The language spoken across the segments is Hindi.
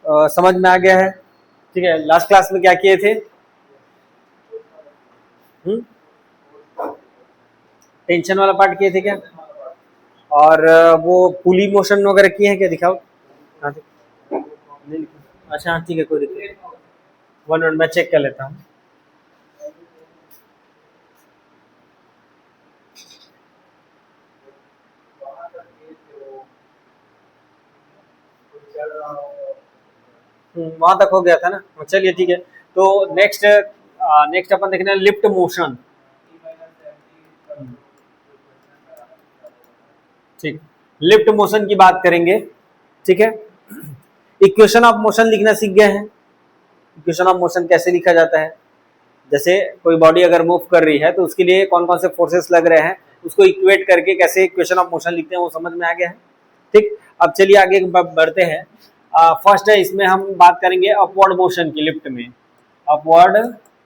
समझ में आ गया है? ठीक है, लास्ट क्लास में क्या किए थे? टेंशन वाला पार्ट किए थे क्या? और वो पुली मोशन वगैरह किए हैं क्या? दिखाओ। हाँ नहीं लिखा। अच्छा हाँ ठीक है, कोई दिक्कत नहीं। 1 मिनट मैं चेक कर लेता हूँ। वहां तक हो गया था ना। चलिए ठीक है, तो नेक्स्ट नेक्स्ट अपन देखना है लिफ्ट मोशन। ठीक, लिफ्ट मोशन की बात करेंगे। ठीक है, इक्वेशन ऑफ मोशन लिखना सीख गए हैं। इक्वेशन ऑफ मोशन कैसे लिखा जाता है? जैसे कोई बॉडी अगर मूव कर रही है तो उसके लिए कौन कौन से फोर्सेस लग रहे हैं, उसको इक्वेट करके कैसे इक्वेशन ऑफ मोशन लिखते हैं, वो समझ में आ गया है। ठीक, अब चलिए आगे बढ़ते हैं। फर्स्ट है, इसमें हम बात करेंगे अपवर्ड मोशन की, लिफ्ट में अपवर्ड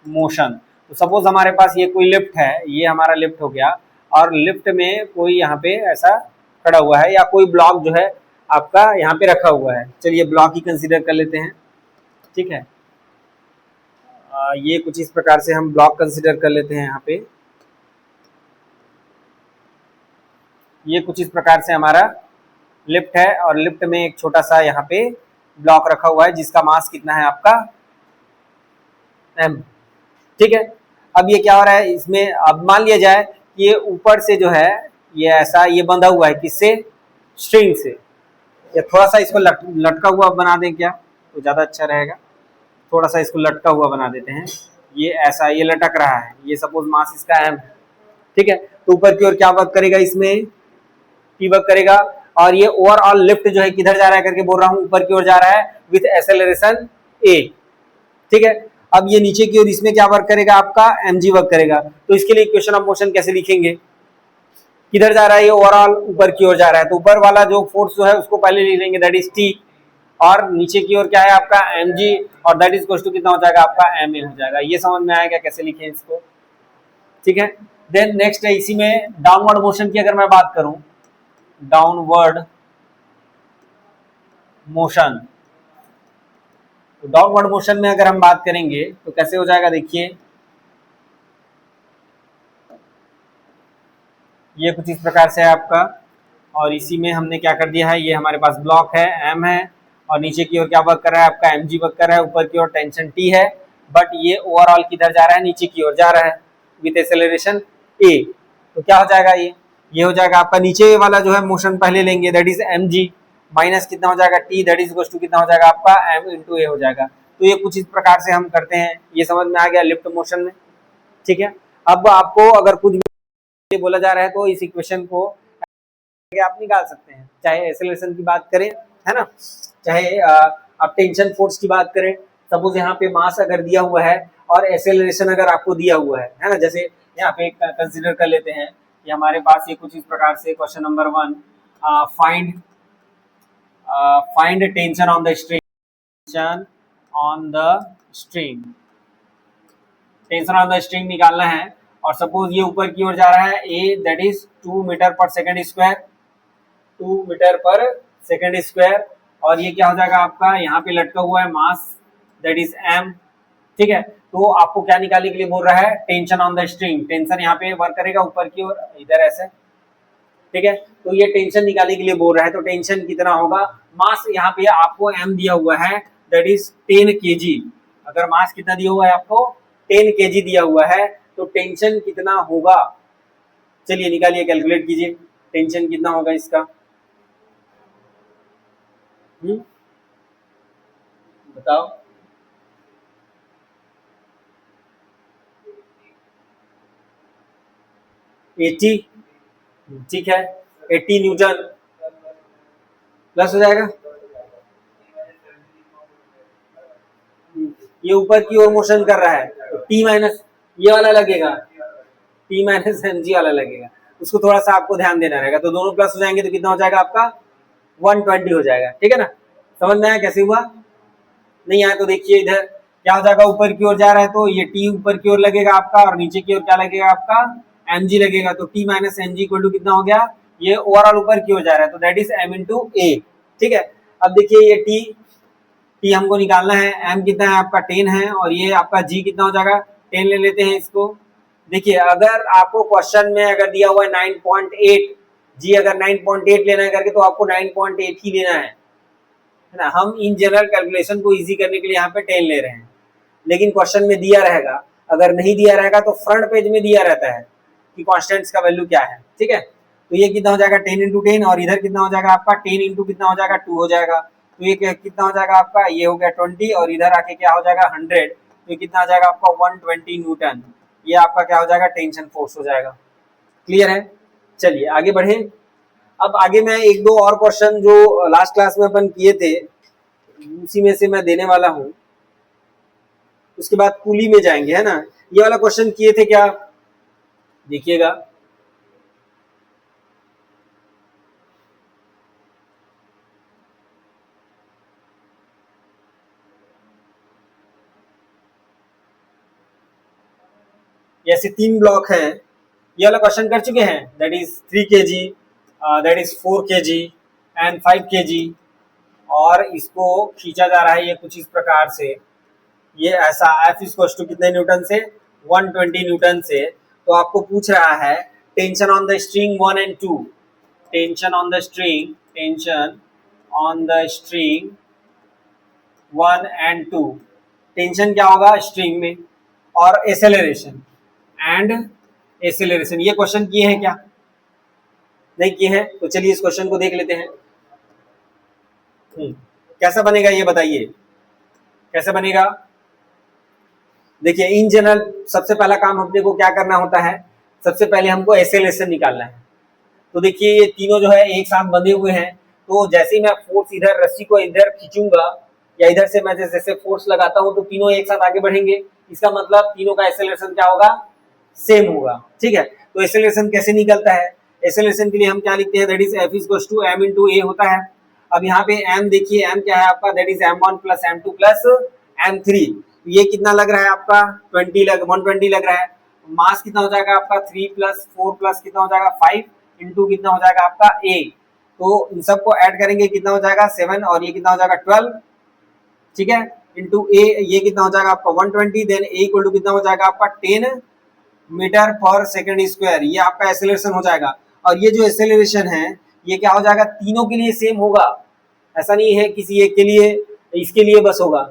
मोशन। तो सपोज हमारे पास ये कोई लिफ्ट है, ये हमारा लिफ्ट हो गया, और लिफ्ट में कोई यहाँ पे ऐसा खड़ा हुआ है, या कोई ब्लॉक जो है आपका यहाँ पे रखा हुआ है। चलिए ब्लॉक ही कंसीडर कर लेते हैं। ठीक है, ये कुछ इस प्रकार से हम ब्लॉक कंसीडर कर लेते हैं। यहाँ पे ये कुछ इस प्रकार से हमारा लिफ्ट है, और लिफ्ट में एक छोटा सा यहाँ पे ब्लॉक रखा हुआ है जिसका मास कितना है आपका m। ठीक है, अब ये क्या हो रहा है इसमें, अब मान लिया जाए कि ये ऊपर से जो है ये ऐसा ये बंधा हुआ है, किससे? स्ट्रिंग से। या थोड़ा सा इसको लटका हुआ बना दें क्या, तो ज्यादा अच्छा रहेगा। थोड़ा सा इसको लटका हुआ बना देते हैं। ये ऐसा ये लटक रहा है, ये सपोज मास इसका m है। ठीक है, तो ऊपर की ओर क्या वर्क करेगा, इसमें टी वर्क करेगा, और ये ओवरऑल लिफ्ट जो है किधर जा रहा है करके बोल रहा हूँ, ऊपर की ओर जा रहा है विथ एक्सेलरेशन a। ठीक है, अब ये नीचे की ओर इसमें क्या वर्क करेगा, आपका mg वर्क करेगा। तो इसके लिए इक्वेशन ऑफ मोशन कैसे लिखेंगे? किधर जा रहा है ये, ओवरऑल ऊपर की ओर जा रहा है, तो ऊपर वाला जो फोर्स जो है उसको पहले लिख लेंगे, दैट इज t। और नीचे की ओर क्या है आपका mg, और दैट इज इक्वल टू कितना हो जाएगा आपका ma हो जाएगा। ये समझ में आएगा कैसे लिखें इसको? ठीक है, देन नेक्स्ट है, इसी में डाउनवर्ड मोशन की अगर मैं बात करूं, डाउनवर्ड मोशन। तो डाउनवर्ड मोशन में अगर हम बात करेंगे तो कैसे हो जाएगा, देखिए ये कुछ इस प्रकार से है आपका, और इसी में हमने क्या कर दिया है, ये हमारे पास ब्लॉक है m है, और नीचे की ओर क्या वर्क कर रहा है आपका mg वर्क कर रहा है, ऊपर की ओर टेंशन t है, बट ये ओवरऑल किधर जा रहा है, नीचे की ओर जा रहा है विथ एक्सेलरेशन a। तो क्या हो जाएगा, ये हो जाएगा आपका नीचे वाला जो है मोशन पहले लेंगे, दैट इज mg माइनस कितना हो जाएगा t, that is equal to कितना हो जाएगा आपका m इंटू a हो जाएगा। तो ये कुछ इस प्रकार से हम करते हैं। ये समझ में आ गया लिफ्ट मोशन में। ठीक है, अब आपको अगर कुछ भी बोला जा रहा है तो इस इक्वेशन को आप निकाल सकते हैं, चाहे एक्सेलरेशन की बात करें, है ना, चाहे आप टेंशन फोर्स की बात करें। सपोज यहाँ पे मास अगर दिया हुआ है और एक्सेलरेशन अगर आपको दिया हुआ है ना, जैसे यहाँ पे कंसीडर कर लेते हैं कि हमारे पास ये कुछ इस प्रकार से question number 1, find tension on the string, tension on the string, tension on the string निकालना है। और सपोज ये ऊपर की ओर जा रहा है a, दैट इज 2 मीटर पर सेकंड स्क्वायर, 2 मीटर पर सेकंड स्क्वायर, और ये क्या हो जाएगा आपका, यहाँ पे लटका हुआ है मास, दैट इज m। ठीक है, तो आपको क्या निकालने के लिए बोल रहा है, tension on the string. Tension यहाँ पे वर्क करेगा ऊपर की ओर, इधर ऐसे। ठीक है, तो ये टेंशन निकालने के लिए बोल रहा है, तो टेंशन कितना होगा, मास यहाँ पे आपको m दिया हुआ है, दैट इज 10 kg। अगर मास कितना दिया हुआ है आपको, 10 kg दिया हुआ है, तो टेंशन कितना होगा, चलिए निकालिए, कैलकुलेट कीजिए, टेंशन कितना होगा इसका। बताओ। 80। ठीक है, 80 न्यूटन प्लस हो जाएगा। ये ऊपर की ओर मोशन कर रहा है, तो टी माइनस ये वाला लगेगा, टी माइनस mg वाला लगेगा, उसको थोड़ा सा आपको ध्यान देना रहेगा। तो दोनों प्लस हो जाएंगे तो कितना हो जाएगा आपका, 120 हो जाएगा। ठीक है ना, समझ में आया कैसे हुआ? नहीं आया तो देखिए इधर क्या हो जाएगा, ऊपर की ओर जा रहा है तो ये टी ऊपर की ओर लगेगा आपका, और नीचे की ओर क्या लगेगा आपका, mg लगेगा। तो T minus mg equal to कितना हो गया, ये ओवरऑल ऊपर की ओर जा रहा है, तो दैट इज m इंटू ए। ठीक है, अब देखिए ये टी टी हमको निकालना है, एम कितना है आपका 10 है, और ये आपका जी कितना हो जाएगा 10 ले लेते हैं इसको। देखिए अगर आपको क्वेश्चन में अगर दिया हुआ है 9.8, जी अगर 9.8 लेना है करके तो आपको 9.8 ही लेना है ना। हम इन जनरल कैलकुलेशन को इजी करने के लिए यहाँ पे 10 ले रहे हैं, लेकिन क्वेश्चन में दिया रहेगा, अगर नहीं दिया रहेगा तो फ्रंट पेज में दिया रहता है कि कांस्टेंट्स का वैल्यू क्या है, ठीक है। तो ये कितना हो जाएगा 10 इंटू 10, और इधर कितना हो जाएगा आपका 10 इंटू कितना हो जाएगा 2 हो जाएगा। तो ये कितना हो जाएगा आपका, ये हो गया 20, और इधर आके क्या हो जाएगा 100, तो ये कितना हो जाएगा आपका 120 न्यूटन। ये आपका क्या हो जाएगा टेंशन फोर्स हो जाएगा। क्लियर है, चलिए आगे बढ़े। अब आगे मैं एक दो और क्वेश्चन जो लास्ट क्लास में अपन किए थे उसी में से मैं देने वाला हूं, उसके बाद पुली में जाएंगे, है ना। ये वाला क्वेश्चन किए थे क्या, देखिएगा। ऐसे 3 ब्लॉक हैं, ये वाला क्वेश्चन कर चुके हैं, that is 3 kg, that is 4 kg and 5 kg, और इसको खींचा जा रहा है ये कुछ इस प्रकार से, ये ऐसा F इक्वल टू कितने न्यूटन से 120 न्यूटन से। तो आपको पूछ रहा है tension on the string 1 and 2, tension on the string, tension on the string 1 and 2, tension क्या होगा स्ट्रिंग में, और एसेलरेशन एंड एसेलरेशन। ये क्वेश्चन किए हैं क्या, नहीं किए हैं, तो चलिए इस क्वेश्चन को देख लेते हैं। कैसा बनेगा ये बताइए, कैसे बनेगा। देखिए इन जनरल सबसे पहला काम अपने को क्या करना होता है, सबसे पहले हमको एसेलरेशन निकालना है। तो देखिए ये तीनों जो है एक साथ बंधे हुए हैं, तो जैसे ही मैं फोर्स इधर रस्सी को इधर खींचूंगा या इधर से मैं जैसे फोर्स लगाता हूं तो तीनों एक साथ आगे बढ़ेंगे, इसका मतलब तीनों का एसेलरेशन क्या होगा, सेम होगा, ठीक है। तो एसेलरेशन कैसे निकलता है, एसेलरेशन के लिए हम क्या लिखते हैं, that is F equals to m into a होता है। अब यहाँ पे m देखिए, m क्या है आपका, that is m1 plus m2 plus m3। ये कितना लग रहा है आपका 120 लग रहा है। मास कितना हो जाएगा आपका 3 प्लस 4 प्लस कितना हो जाएगा 5 इंटू कितना हो जाएगा आपका a। तो इन सबको ऐड करेंगे कितना हो जाएगा 7, और ये कितना हो जाएगा 12, ठीक है, इंटू a, ये कितना हो जाएगा आपका 120, देन a इक्वल टू कितना हो जाएगा आपका 10 मीटर पर सेकंड स्क्वायर। ये आपका एसेलरेशन हो जाएगा। और ये जो एसेलरेशन है ये क्या हो जाएगा, तीनों के लिए सेम होगा, ऐसा नहीं है किसी एक के लिए इसके लिए बस होगा,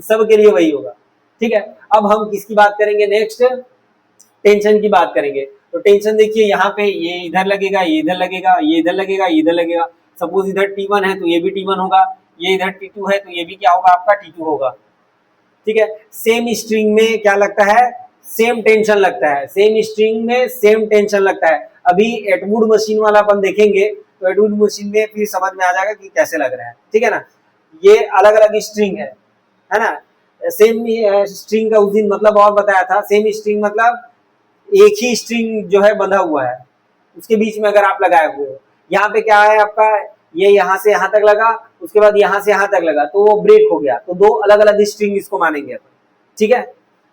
सब के लिए वही होगा, ठीक है। अब हम किसकी बात करेंगे, नेक्स्ट टेंशन की बात करेंगे। तो टेंशन देखिए यहाँ पे ये इधर लगेगा, ये इधर लगेगा, ये इधर लगेगा, ये इधर लगेगा। सपोज इधर T1 है तो ये भी T1 होगा, ये इधर T2 है तो ये भी क्या होगा आपका T2 होगा, ठीक है। सेम स्ट्रिंग में क्या लगता है, सेम टेंशन लगता है, सेम स्ट्रिंग में सेम टेंशन लगता है। अभी एटवुड मशीन वाला अपन देखेंगे तो एटवुड मशीन में फिर समझ में आ जाएगा कि कैसे लग रहा है, ठीक है ना। ये अलग अलग स्ट्रिंग है ना। सेम स्ट्रिंग का उस दिन मतलब और बताया था, सेम स्ट्रिंग मतलब एक ही स्ट्रिंग जो है बंधा हुआ है, उसके बीच में अगर आप लगाए हुए हो, यहाँ पे क्या है आपका, ये यहाँ से यहाँ तक लगा, उसके बाद यहाँ से यहाँ तक लगा, तो वो ब्रेक हो गया, तो दो अलग अलग स्ट्रिंग इसको मानेंगे अपन, ठीक है।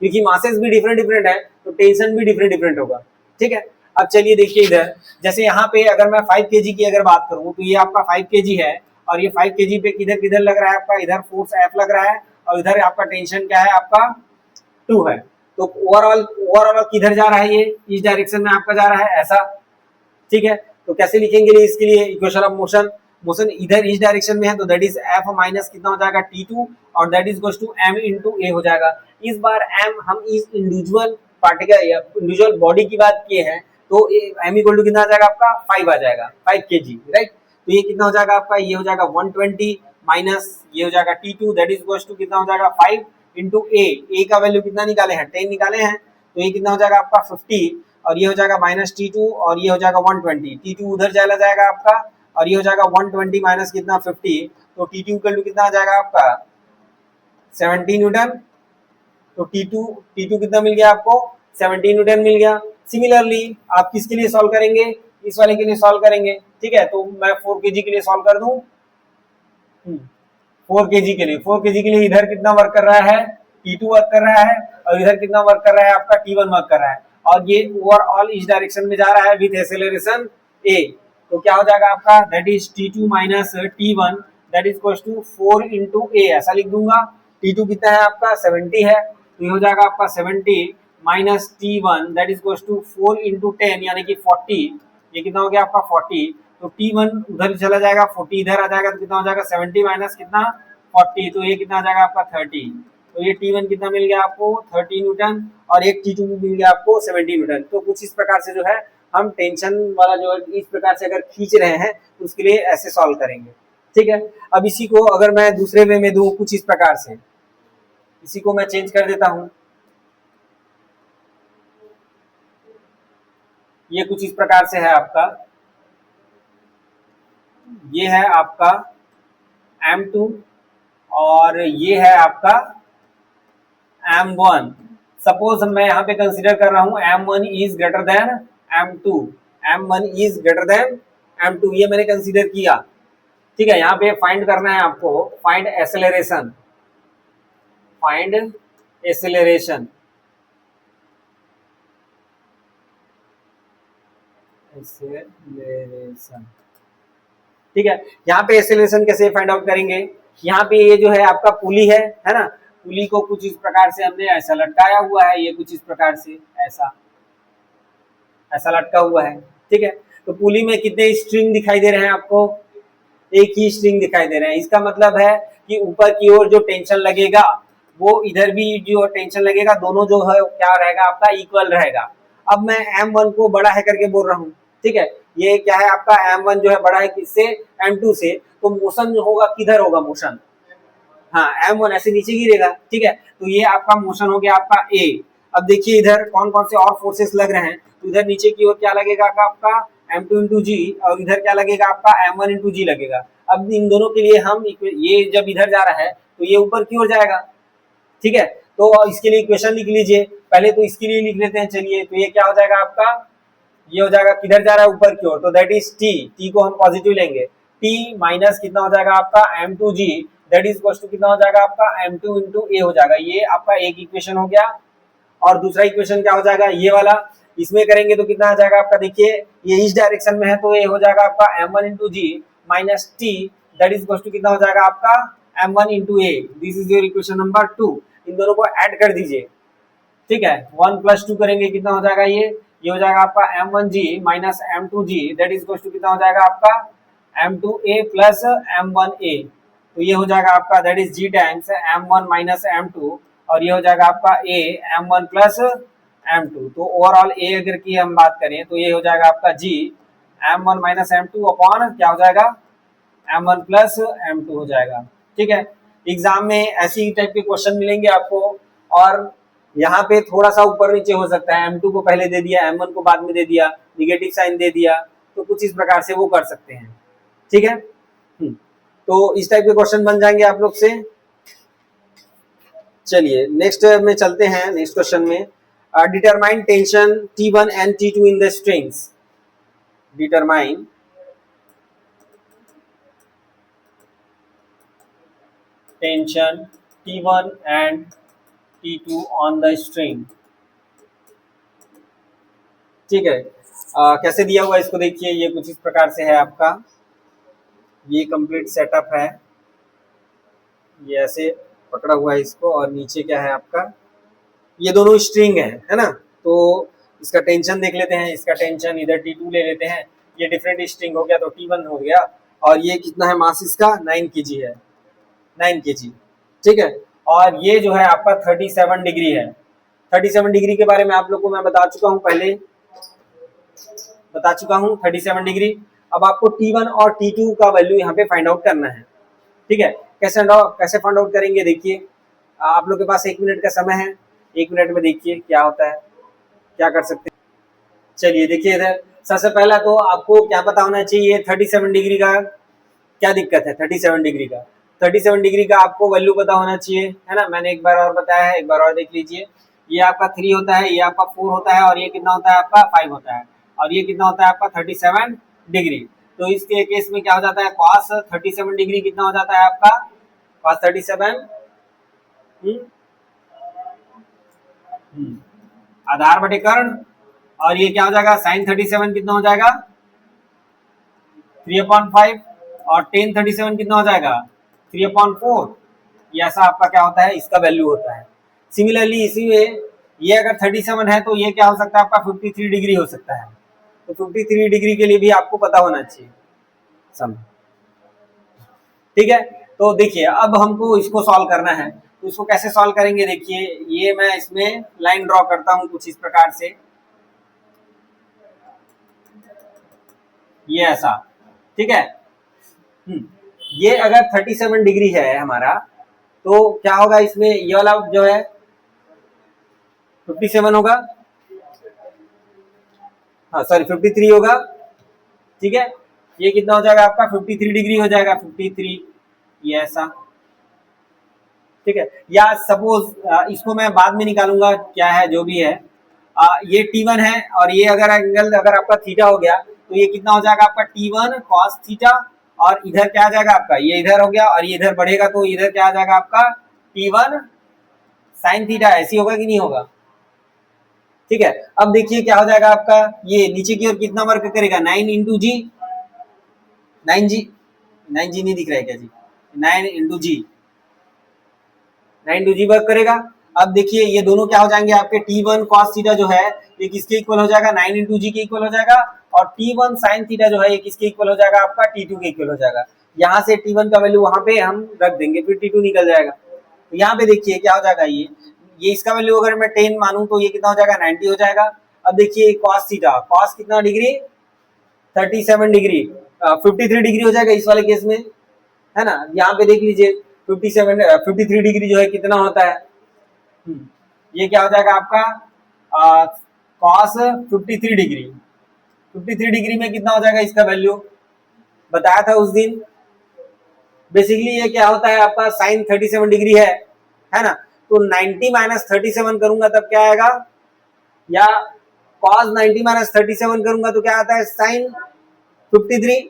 क्योंकि मासेस भी डिफरेंट डिफरेंट है तो टेंशन भी डिफरेंट डिफरेंट होगा, ठीक है। अब चलिए देखिए इधर, जैसे यहाँ पे अगर मैं 5 kg की अगर बात करूँ तो ये आपका 5 kg है, और ये 5 kg पे किधर किधर लग रहा है आपका, इधर फोर्स F लग रहा है, और इधर आपका टेंशन क्या है आपका 2 है। तो ओवरऑल किधर जा रहा है, ये इस डायरेक्शन में आपका जा रहा है ऐसा, ठीक है। तो कैसे लिखेंगे इसके लिए इक्वेशन ऑफ मोशन, मोशन इधर इस डायरेक्शन में है तो दैट इज F माइनस कितना हो जाएगा T2, और that is goes to M into a हो जाएगा। इस बार M हम इस इंडिविजुअल पार्टिकल या इंडिविजुअल बॉडी की बात किए हैं, तो M इक्वल टू कितना आ जाएगा आपका 5 आ जाएगा, 5 kg, राइट। तो ये कितना हो जाएगा आपका, ये हो जाएगा 120 माइनस ये हो जाएगा T2, that is goes to कितना हो जाएगा 5 इंटू ए का वैल्यू कितना निकाले हैं 10 निकाले हैं, तो ये कितना हो जाएगा आपका 50, और ये हो जाएगा माइनस T2, और ये हो जाएगा 120, T2 उधर चला जाएगा आपका, और ये हो जाएगा 120 माइनस कितना 50, तो T2 इक्वल टू कितना आ जाएगा आपका 70 न्यूटन। तो T2 कितना मिल गया आपको 70 न्यूटन मिल गया। सिमिलरली आप किसके लिए सॉल्व करेंगे, इस वाले के लिए सॉल्व करेंगे, ठीक है। तो मैं 4 kg के लिए सॉल्व कर दूं, 4 kg के लिए, 4 kg के लिए इधर कितना वर्क कर रहा है T2 वर्क कर रहा है, और इधर कितना वर्क कर रहा है आपका T1 वर्क कर रहा है, और ये ओवरऑल इस डायरेक्शन में जा रहा है विद एक्सेलरेशन a। तो क्या हो जाएगा आपका that is T2 minus T1, that is equal to 4 into a, ऐसा लिख दूंगा। T2 कितना है आपका 70 है, तो ये हो जाएगा आपका 70 minus T1 that is equal to 4 into 10 यानी कि 40, ये कितना हो गया आपका 40, तो T1 उधर चला जाएगा, 40 इधर आ जाएगा, तो कितना हो जाएगा 70 माइनस कितना 40, तो ये कितना आ जाएगा आपका 30, तो ये T1 कितना मिल गया आपको 30 न्यूटन और एक T2 मिल गया आपको 70 न्यूटन। तो कुछ इस प्रकार से जो है हम टेंशन वाला जो है इस प्रकार से अगर खींच रहे हैं तो उसके लिए ऐसे सॉल्व करेंगे, ठीक है। अब इसी को अगर मैं दूसरे वे में दूं कुछ इस प्रकार से, इसी को मैं चेंज कर देता हूं, ये कुछ इस प्रकार से है आपका, ये है आपका M2 और ये है आपका M1। सपोज मैं यहाँ पे कंसीडर कर रहा हूँ M1 is greater than M2, M1 is greater than M2, ये मैंने कंसीडर किया, ठीक है। यहाँ पे फाइंड करना है आपको, find acceleration, find acceleration, acceleration, ठीक है। यहाँ पे एक्सेलरेशन कैसे फाइंड आउट करेंगे, यहाँ पे ये जो है आपका पुली है ना, पुली को कुछ इस प्रकार से हमने ऐसा लटकाया हुआ है, ये कुछ इस प्रकार से ऐसा ऐसा लटका हुआ है, ठीक है। तो पुली में कितने स्ट्रिंग दिखाई दे रहे हैं आपको, एक ही स्ट्रिंग दिखाई दे रहे हैं। इसका मतलब है कि ऊपर की ओर जो टेंशन लगेगा वो इधर भी जो टेंशन लगेगा, दोनों जो है क्या रहेगा आपका इक्वल रहेगा। अब मैं M1 को बड़ा है करके बोल रहा हूँ, ठीक है। ये क्या है आपका M1 जो है बड़ा है किससे M2 से, तो मोशन जो होगा किधर होगा मोशन, हाँ M1 ऐसे नीचे गिरेगा, ठीक है। तो ये आपका मोशन हो गया आपका A। अब देखिए इधर कौन कौन से और फोर्सेस लग रहे हैं, तो इधर नीचे की ओर क्या लगेगा आपका M2 इंटू जी और इधर क्या लगेगा आपका M1 इंटू जी लगेगा। अब इन दोनों के लिए हम ये जब इधर जा रहा है तो ये ऊपर की ओर जाएगा, ठीक है। तो इसके लिए इक्वेशन लिख लीजिए, पहले तो इसके लिए लिख लेते हैं, चलिए। तो ये क्या हो जाएगा आपका, ये हो जाएगा किधर जा रहा है ऊपर की ओर, तो दैट इज टी को हम पॉजिटिव लेंगे, टी माइनस कितना हो जाएगा आपका M2G that is equal to कितना हो जाएगा आपका M2 इंटू ए हो जाएगा। ये आपका एक इक्वेशन हो गया। और दूसरा इक्वेशन क्या हो जाएगा, ये वाला, इसमें करेंगे तो कितना आ जाएगा आपका, देखिए ये इस डायरेक्शन में है तो ये हो जाएगा आपका M1 into G minus T that is equal to कितना हो जाएगा आपका M1 into A. This is your equation number 2। इन दोनों को ऐड कर दीजिए, ठीक है। 1 प्लस 2 करेंगे कितना हो जाएगा, ये हो जाएगा आपका M1G minus M2G that is equal to कितना हो जाएगा आपका M2A प्लस M1A। तो ये हो जाएगा आपका that is G times M1 minus M2 और ये हो जाएगा आपका A M1 प्लस M2। तो ओवरऑल A अगर की हम बात करें तो ये हो जाएगा आपका G M1 minus M2 upon क्या हो जाएगा M1 प्लस M2 हो जाएगा, ठीक है। एग्जाम में ऐसी टाइप के क्वेश्चन मिलेंगे आपको, और यहाँ पे थोड़ा सा ऊपर नीचे हो सकता है, M2 को पहले दे दिया, M1 को बाद में दे दिया, निगेटिव साइन दे दिया, तो कुछ इस प्रकार से वो कर सकते हैं, ठीक है। तो इस टाइप के क्वेश्चन बन जाएंगे आप लोग से। चलिए नेक्स्ट में चलते हैं, नेक्स्ट क्वेश्चन में determine tension T1 and T2 in the strings, determine tension T1 and T2 on the string, ठीक है। कैसे दिया हुआ इसको देखिए, ये कुछ इस प्रकार से है आपका, ये कंप्लीट सेटअप है, ये ऐसे पकड़ा हुआ है इसको, और नीचे क्या है आपका, ये दोनों स्ट्रिंग है ना। तो इसका टेंशन देख लेते हैं, इसका टेंशन इधर T2 ले लेते हैं, ये डिफरेंट स्ट्रिंग हो गया तो T1 हो गया, और ये कितना है मास इसका 9 kg है, 9 kg, ठीक है। और ये जो है आपका 37 डिग्री है। 37 डिग्री के बारे में आप लोग को मैं बता चुका हूँ, पहले बता चुका हूँ 37 डिग्री। अब आपको T1 और T2 का वैल्यू यहाँ पे फाइंड आउट करना है, ठीक है। कैसे फाइंड आउट करेंगे, देखिए आप लोग के पास 1 मिनट का समय है, 1 मिनट में देखिए क्या होता है, क्या कर सकते हैं। चलिए देखिए इधर सबसे पहला तो आपको क्या पता होना चाहिए 37 डिग्री का क्या दिक्कत है। 37 डिग्री का 37 डिग्री का आपको वैल्यू पता होना चाहिए, है ना। मैंने एक बार और बताया है, एक बार और देख लीजिए। ये आपका 3 होता है, ये आपका 4 होता है, और ये कितना होता है आपका 5 होता है, और ये कितना होता है आपका 37 डिग्री। तो इसके केस में क्या हो जाता है, cos 37 डिग्री कितना हो जाता है आपका, cos 37 आधार बटे कर्ण, और ये क्या हो जाएगा sin 37 कितना हो जाएगा 3/5, और टेन 37 कितना हो जाएगा 3/4। ये ऐसा आपका क्या होता है, इसका वैल्यू होता है। सिमिलरली इसी में ये अगर 37 है तो ये क्या हो सकता है आपका 53 डिग्री हो सकता है। तो 53 डिग्री के लिए भी आपको पता होना चाहिए सम। ठीक है, तो देखिए अब हमको इसको सॉल्व करना है, तो इसको कैसे सॉल्व करेंगे, देखिए ये मैं इसमें लाइन ड्रॉ करता हूं कुछ इस प्रकार से, ये ऐसा। ठीक है, ये अगर 37 डिग्री है हमारा तो क्या होगा इसमें, ये वाला जो है 57 होगा, हाँ सॉरी 53 होगा। ठीक है, ये कितना हो जाएगा आपका 53 डिग्री हो जाएगा, 53 ये ऐसा। ठीक है, या सपोज इसको मैं बाद में निकालूंगा क्या है जो भी है, ये T1 है और ये अगर एंगल अगर आपका थीटा हो गया तो ये कितना हो जाएगा आपका T1 cos थीटा, और इधर क्या आ जाएगा आपका, ये इधर हो गया और ये इधर बढ़ेगा तो इधर क्या आ जाएगा आपका T1 sin थीटा। ऐसी होगा कि नहीं होगा। ठीक है, अब देखिए क्या हो जाएगा आपका, ये नीचे की ओर कितना वर्क करेगा 9 इंटू जी, 9G, 9G नहीं दिख रहा है क्या जी, 9 इंटू जी, 9 वर्क करेगा। अब देखिए ये दोनों क्या हो जाएंगे आपके T1 cos थीटा जो है ये किसके इक्वल हो जाएगा 9 इंटू जी के इक्वल हो जाएगा, और T1 sin थीटा जो है ये किसके इक्वल हो जाएगा आपका T2 के इक्वल हो जाएगा। यहाँ से T1 का वैल्यू वहां पे हम रख देंगे फिर T2 निकल जाएगा। तो यहाँ पे देखिए क्या हो जाएगा, ये इसका वैल्यू अगर मैं 10 मानूं तो ये कितना हो जाएगा 90 हो जाएगा। अब देखिए cos थीटा, cos कितना डिग्री 37 डिग्री, 53 डिग्री हो जाएगा इस वाले केस में, है ना। यहाँ पे देख लीजिए 53 डिग्री जो है कितना होता है, ये क्या हो जाएगा आपका cos 53 डिग्री, 53 डिग्री में कितना हो जाएगा इसका वैल्यू बताया था उस दिन। बेसिकली ये क्या होता है आपका sin 37 डिग्री है ना, तो 90 माइनस 37 करूंगा तब क्या आएगा, या cos 90 माइनस 37 करूंगा तो क्या आता है sin 53,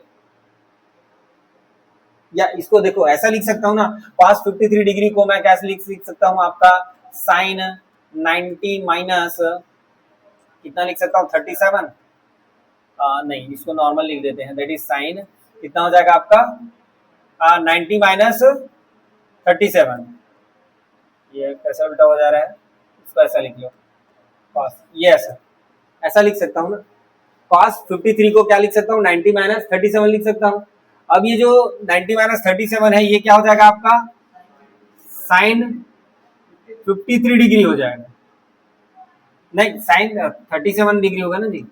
या इसको देखो ऐसा लिख सकता हूँ ना, cos 53 डिग्री को मैं कैसे लिख सकता हूँ आपका sin 90 माइनस कितना लिख सकता हूँ 37, नहीं इसको नॉर्मल लिख देते हैं, दैट इज sin कितना हो जाएगा आपका 90 माइनस 37, ये कैसा उल्टा हो जा रहा है, इसको ऐसा लिख लो cos, ये ऐसा लिख सकता हूँ ना, cos 53 को क्या लिख सकता हूँ 90 माइनस 37 लिख सकता हूँ। अब ये जो 90 माइनस 37 है ये क्या हो जाएगा आपका sin 53 डिग्री हो जाएगा, नहीं sin 37 डिग्री होगा ना जी,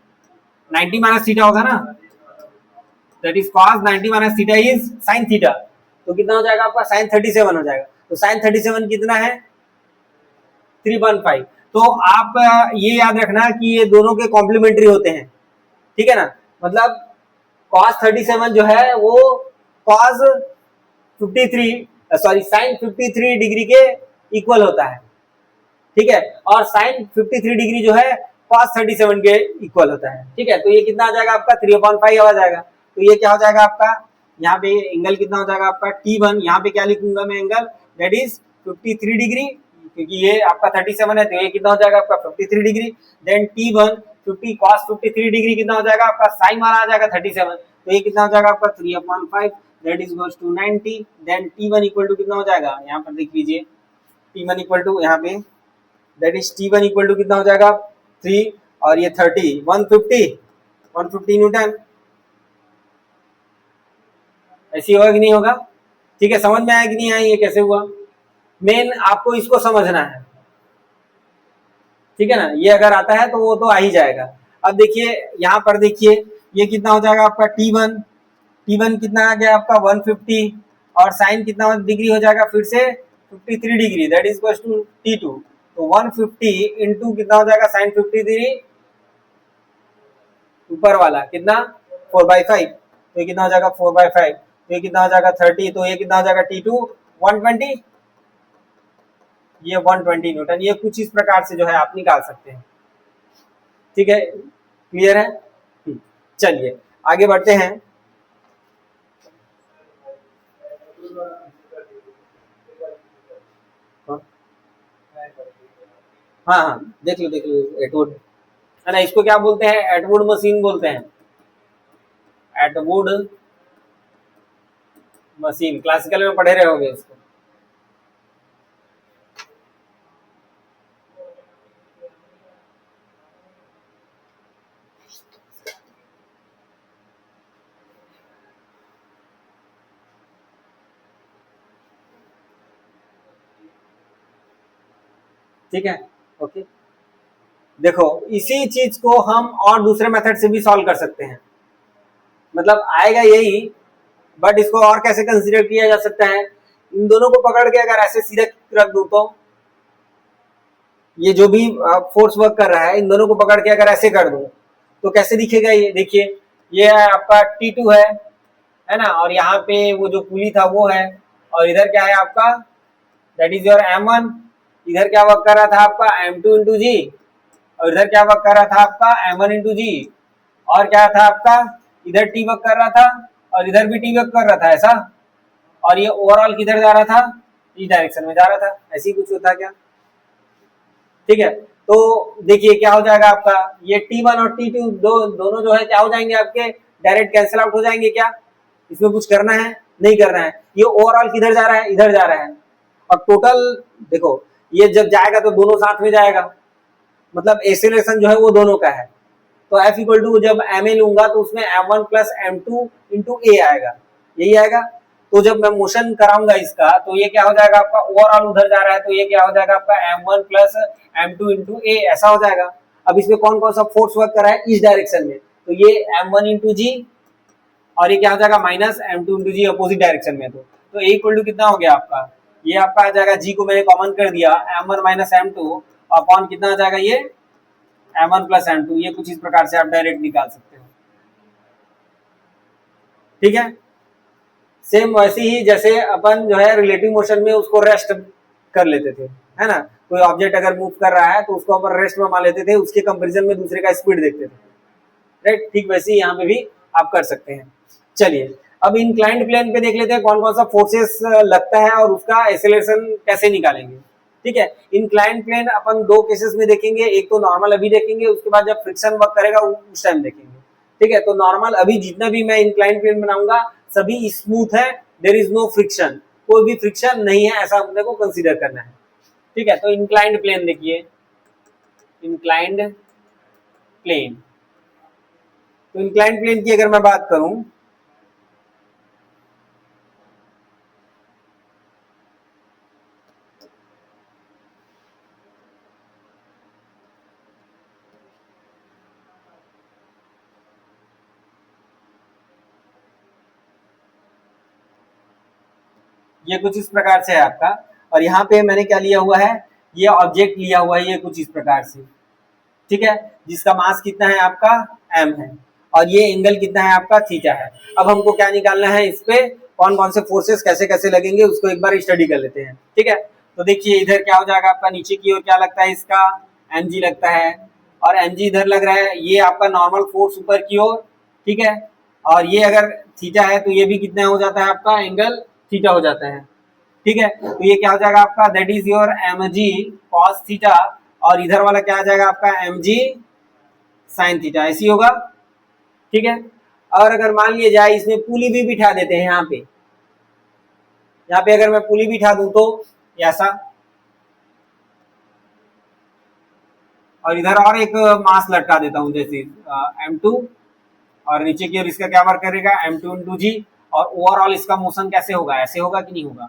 90 माइनस थीटा होगा ना, that is cos 90 minus theta is sin theta, तो कितना हो जाएगा आपका sin 37 हो जाएगा। तो sin 37 कितना है 315। तो आप ये याद रखना कि ये दोनों के कॉम्प्लीमेंट्री होते हैं, ठीक है ना, मतलब cos 37 जो है वो cos 53 सॉरी sin 53 डिग्री के इक्वल होता है, ठीक है, और sin 53 डिग्री जो है cos 37 के इक्वल होता है। ठीक है, तो ये कितना आ जाएगा आपका 3/5 आ जाएगा। तो ये क्या हो जाएगा आपका, यहाँ पे एंगल कितना हो जाएगा आपका T1, यहाँ पे क्या लिखूंगा मैं एंगल, दैट इज 53 डिग्री, क्योंकि ये आपका 37 है तो ये कितना हो जाएगा आपका 53 degree. Then T1 50 cos 53 degree कितना हो जाएगा आपका साइन वाला आ जाएगा 37, तो ये कितना हो जाएगा आपका 3/5 that is goes to 90। Then T1 equal to कितना हो जाएगा, यहाँ पर देख लीजिए T1 इक्वल टू यहाँ पे that is T1 equal to कितना हो जाएगा 3 और ये 30 150 न्यूटन। ऐसी होगा कि नहीं होगा, ठीक है, समझ में आया कि नहीं आया ये कैसे हुआ, मेन आपको इसको समझना है, ठीक है ना। ये अगर आता है तो वो तो आ ही जाएगा। अब देखिए यहाँ पर देखिए ये कितना हो जाएगा आपका T1 कितना आ गया आपका 150 और साइन कितना डिग्री हो जाएगा फिर से 53 degree that is equal to T2, तो 150 इंटू कितना हो जाएगा साइन 53 ऊपर वाला कितना 4/5, तो ये कितना हो जाएगा 4/5, तो ये कितना हो जाएगा 30, तो ये कितना हो जाएगा T2 120, ये 120 न्यूटन। ये कुछ इस प्रकार से जो है आप निकाल सकते हैं, ठीक है, क्लियर है। चलिए आगे बढ़ते हैं। हाँ हाँ देख लो एटवुड, है ना, इसको क्या बोलते हैं एटवुड मशीन बोलते हैं, एटवुड मशीन, क्लासिकल में पढ़े रहे होगे इसको। ठीक है, ओके। देखो इसी चीज को हम और दूसरे मेथड से भी सॉल्व कर सकते हैं, मतलब आएगा यही, बट इसको और कैसे कंसीडर किया जा सकता है, इन दोनों को पकड़ के अगर ऐसे सीधे रख दूं तो ये जो भी फोर्स वर्क कर रहा है, इन दोनों को पकड़ के अगर ऐसे कर दूं तो कैसे दिखेगा ये, देखिए ये है आपका T2 है ना, और यहाँ पे वो जो पुली था वो है, और इधर क्या है आपका, दैट इज योर M1, इधर क्या वर्क कर रहा था आपका M2 इंटू जी, और इधर क्या वर्क कर रहा था आपका M1 इंटू जी, और क्या था आपका इधर T वर्क कर रहा था और इधर भी T वर्क कर रहा था ऐसा, और ये ओवरऑल किधर जा रहा था, इस डायरेक्शन में जा रहा था, ऐसी कुछ होता क्या। ठीक है, तो देखिए क्या हो जाएगा आपका, ये T1 और T2 दोनों जो है क्या हो जाएंगे आपके, डायरेक्ट कैंसिल आउट हो जाएंगे क्या, इसमें कुछ करना है नहीं करना है, ये ओवरऑल किधर जा रहा है, इधर जा रहा है, और टोटल देखो ये जब जाएगा तो दोनों साथ में जाएगा, मतलब एक्सेलरेशन जो है वो दोनों का है, तो F इक्वल टू जब एम ए लूंगा तो उसमें M1 प्लस M2 इंटू ए आएगा, यही आएगा। तो जब मैं मोशन कराऊंगा इसका तो ये क्या हो जाएगा आपका, ओवरऑल उधर जा रहा है तो ये क्या हो जाएगा आपका M1 plus M2 into a, ऐसा हो जाएगा। अब इसमें कौन कौन सा फोर्स वर्क कर रहा है इस डायरेक्शन में, तो ये M1 इंटू जी, और ये क्या हो जाएगा माइनस M2 इंटू जी अपोजिट डायरेक्शन में, तो ए इक्वल टू कितना हो गया आपका, ये आपका आ जाएगा जी को मैंने कॉमन कर दिया M1 माइनस M2 अपॉन कितना आ जाएगा ये M1 प्लस M2, ये कुछ इस प्रकार से आप डायरेक्ट निकाल सकते हो। ठीक है, सेम वैसे ही जैसे अपन जो है रिलेटिव मोशन में उसको रेस्ट कर लेते थे, है ना, कोई ऑब्जेक्ट अगर मूव कर रहा है तो उसको अपन रेस्ट में मान लेते थे, उसके कंपैरिजन में दूसरे का स्पीड देखते थे, राइट, ठीक वैसे ही यहाँ पे भी आप कर सकते हैं। चलिए अब इंक्लाइंड प्लेन पे देख लेते हैं कौन कौन सा फोर्सेस लगता है और उसका एक्सेलरेशन कैसे निकालेंगे। ठीक है, इंक्लाइंड प्लेन अपन दो केसेस में देखेंगे, एक तो नॉर्मल अभी देखेंगे, उसके बाद जब फ्रिक्शन वर्क करेगा उस टाइम देखेंगे। ठीक है, तो नॉर्मल अभी जितना भी मैं इंक्लाइंड प्लेन बनाऊंगा सभी स्मूथ है, देयर इज नो फ्रिक्शन, कोई भी फ्रिक्शन नहीं है, ऐसा अपने को कंसीडर करना है। ठीक है, तो इंक्लाइंड प्लेन देखिए, इंक्लाइंड प्लेन, तो इंक्लाइंड प्लेन की अगर मैं बात करूं, ये कुछ इस प्रकार से है आपका, और यहाँ पे मैंने क्या लिया हुआ है, ये ऑब्जेक्ट लिया हुआ है, ये कुछ इस प्रकार से। ठीक है, जिसका मास कितना है आपका m है, और ये एंगल कितना है आपका थीटा है। अब हमको क्या निकालना है, इस पे कौन कौन से फोर्सेस कैसे कैसे लगेंगे उसको एक बार स्टडी कर लेते हैं। ठीक है, तो देखिए इधर क्या हो जाएगा आपका, नीचे की ओर क्या लगता है इसका mg लगता है, और mg इधर लग रहा है, ये आपका नॉर्मल फोर्स ऊपर की ओर। ठीक है, और ये अगर थीटा है तो ये भी कितना हो जाता है आपका एंगल थीटा हो जाता है। ठीक है, तो ये क्या हो जाएगा आपका, that is your mg cos theta, और इधर वाला क्या आ जाएगा आपका mg sin थीटा, ऐसी होगा। ठीक है, और अगर मान लिया जाए इसमें पुली भी बिठा देते हैं, यहाँ पे अगर मैं पुली बिठा दूं तो ऐसा, और इधर और एक मास लटका देता हूं जैसे m2, और नीचे की ओर इसका क्या वर्क करेगा m2 इंटू जी, और ओवरऑल इसका मोशन कैसे होगा, ऐसे होगा कि नहीं होगा।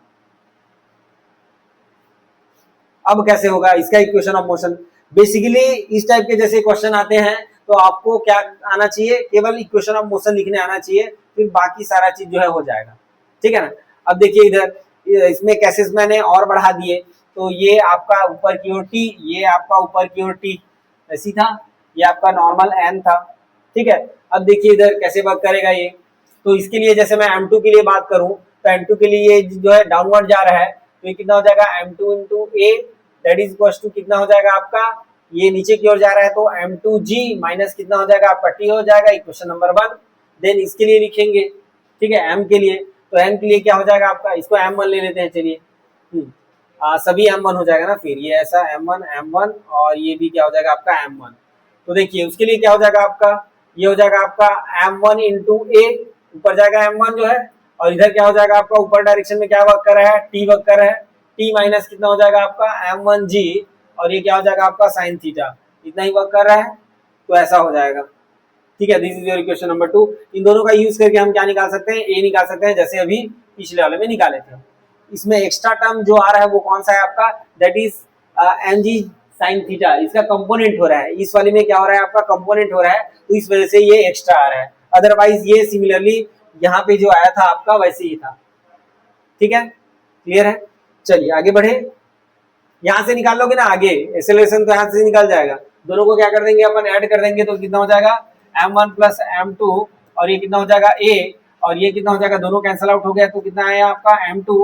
अब कैसे होगा इसका इक्वेशन ऑफ मोशन, बेसिकली इस टाइप के जैसे क्वेश्चन आते हैं तो आपको क्या आना चाहिए, केवल इक्वेशन ऑफ मोशन लिखने आना चाहिए, फिर बाकी सारा चीज जो है हो जाएगा। ठीक है ना, अब देखिए इधर इसमें कैसेस मैंने और बढ़ा दिए, तो ये आपका ऊपर की ओर टी, ये आपका ऊपर की ओर टी ऐसी था, ये आपका नॉर्मल एन था। ठीक है, अब देखिए इधर कैसे वर्क करेगा ये, तो इसके लिए जैसे मैं M2 के लिए बात करूं तो M2 के लिए जो है डाउनवर्ड जा रहा है, तो ये कितना हो जाएगा M2 into A, that is equal to कितना हो जाएगा आपका, ये नीचे की ओर जा रहा है तो M2G माइनस कितना हो जाएगा आपका T हो जाएगा, इक्वेशन नंबर 1। देन इसके लिए लिखेंगे, ठीक है, M के लिए, तो M के लिए क्या हो जाएगा आपका, इसको M1 ले लेते हैं, चलिए सभी M1 हो जाएगा ना, फिर ये ऐसा M1 और ये भी क्या हो जाएगा आपका M1। तो देखिए उसके लिए क्या हो जाएगा आपका, ये हो जाएगा आपका M1 इंटू ए, ऊपर जाएगा M1 जो है, और इधर क्या हो जाएगा आपका, ऊपर डायरेक्शन में क्या वर्क कर रहा है, टी वर्क कर रहा है, टी माइनस कितना हो जाएगा आपका m1g, और ये क्या हो जाएगा आपका साइन थीटा, इतना ही वर्क कर रहा है, तो ऐसा हो जाएगा। ठीक है, this is your equation number 2। इन दोनों का यूज करके हम क्या निकाल सकते हैं, ए निकाल सकते हैं, जैसे अभी पिछले वाले में निकाले थे। इसमें एक्स्ट्रा टर्म जो आ रहा है वो कौन सा है आपका, that is M G sine theta, इसका कंपोनेंट हो रहा है, इस वाले में क्या हो रहा है आपका कंपोनेंट हो रहा है, तो इस वजह से ये एक्स्ट्रा आ रहा है, अदरवाइज ये सिमिलरली यहाँ पे जो आया था आपका वैसे ही था। ठीक है, क्लियर है। चलिए आगे बढ़े, यहां से निकाल लोगे ना आगे एक्सेलरेशन, तो यहां से निकल जाएगा, दोनों को क्या कर देंगे अपन ऐड कर देंगे, तो कितना हो जाएगा m1 प्लस m2, और ये कितना हो जाएगा a, और ये कितना हो जाएगा, दोनों कैंसिल आउट हो गया, तो कितना आया आपका m2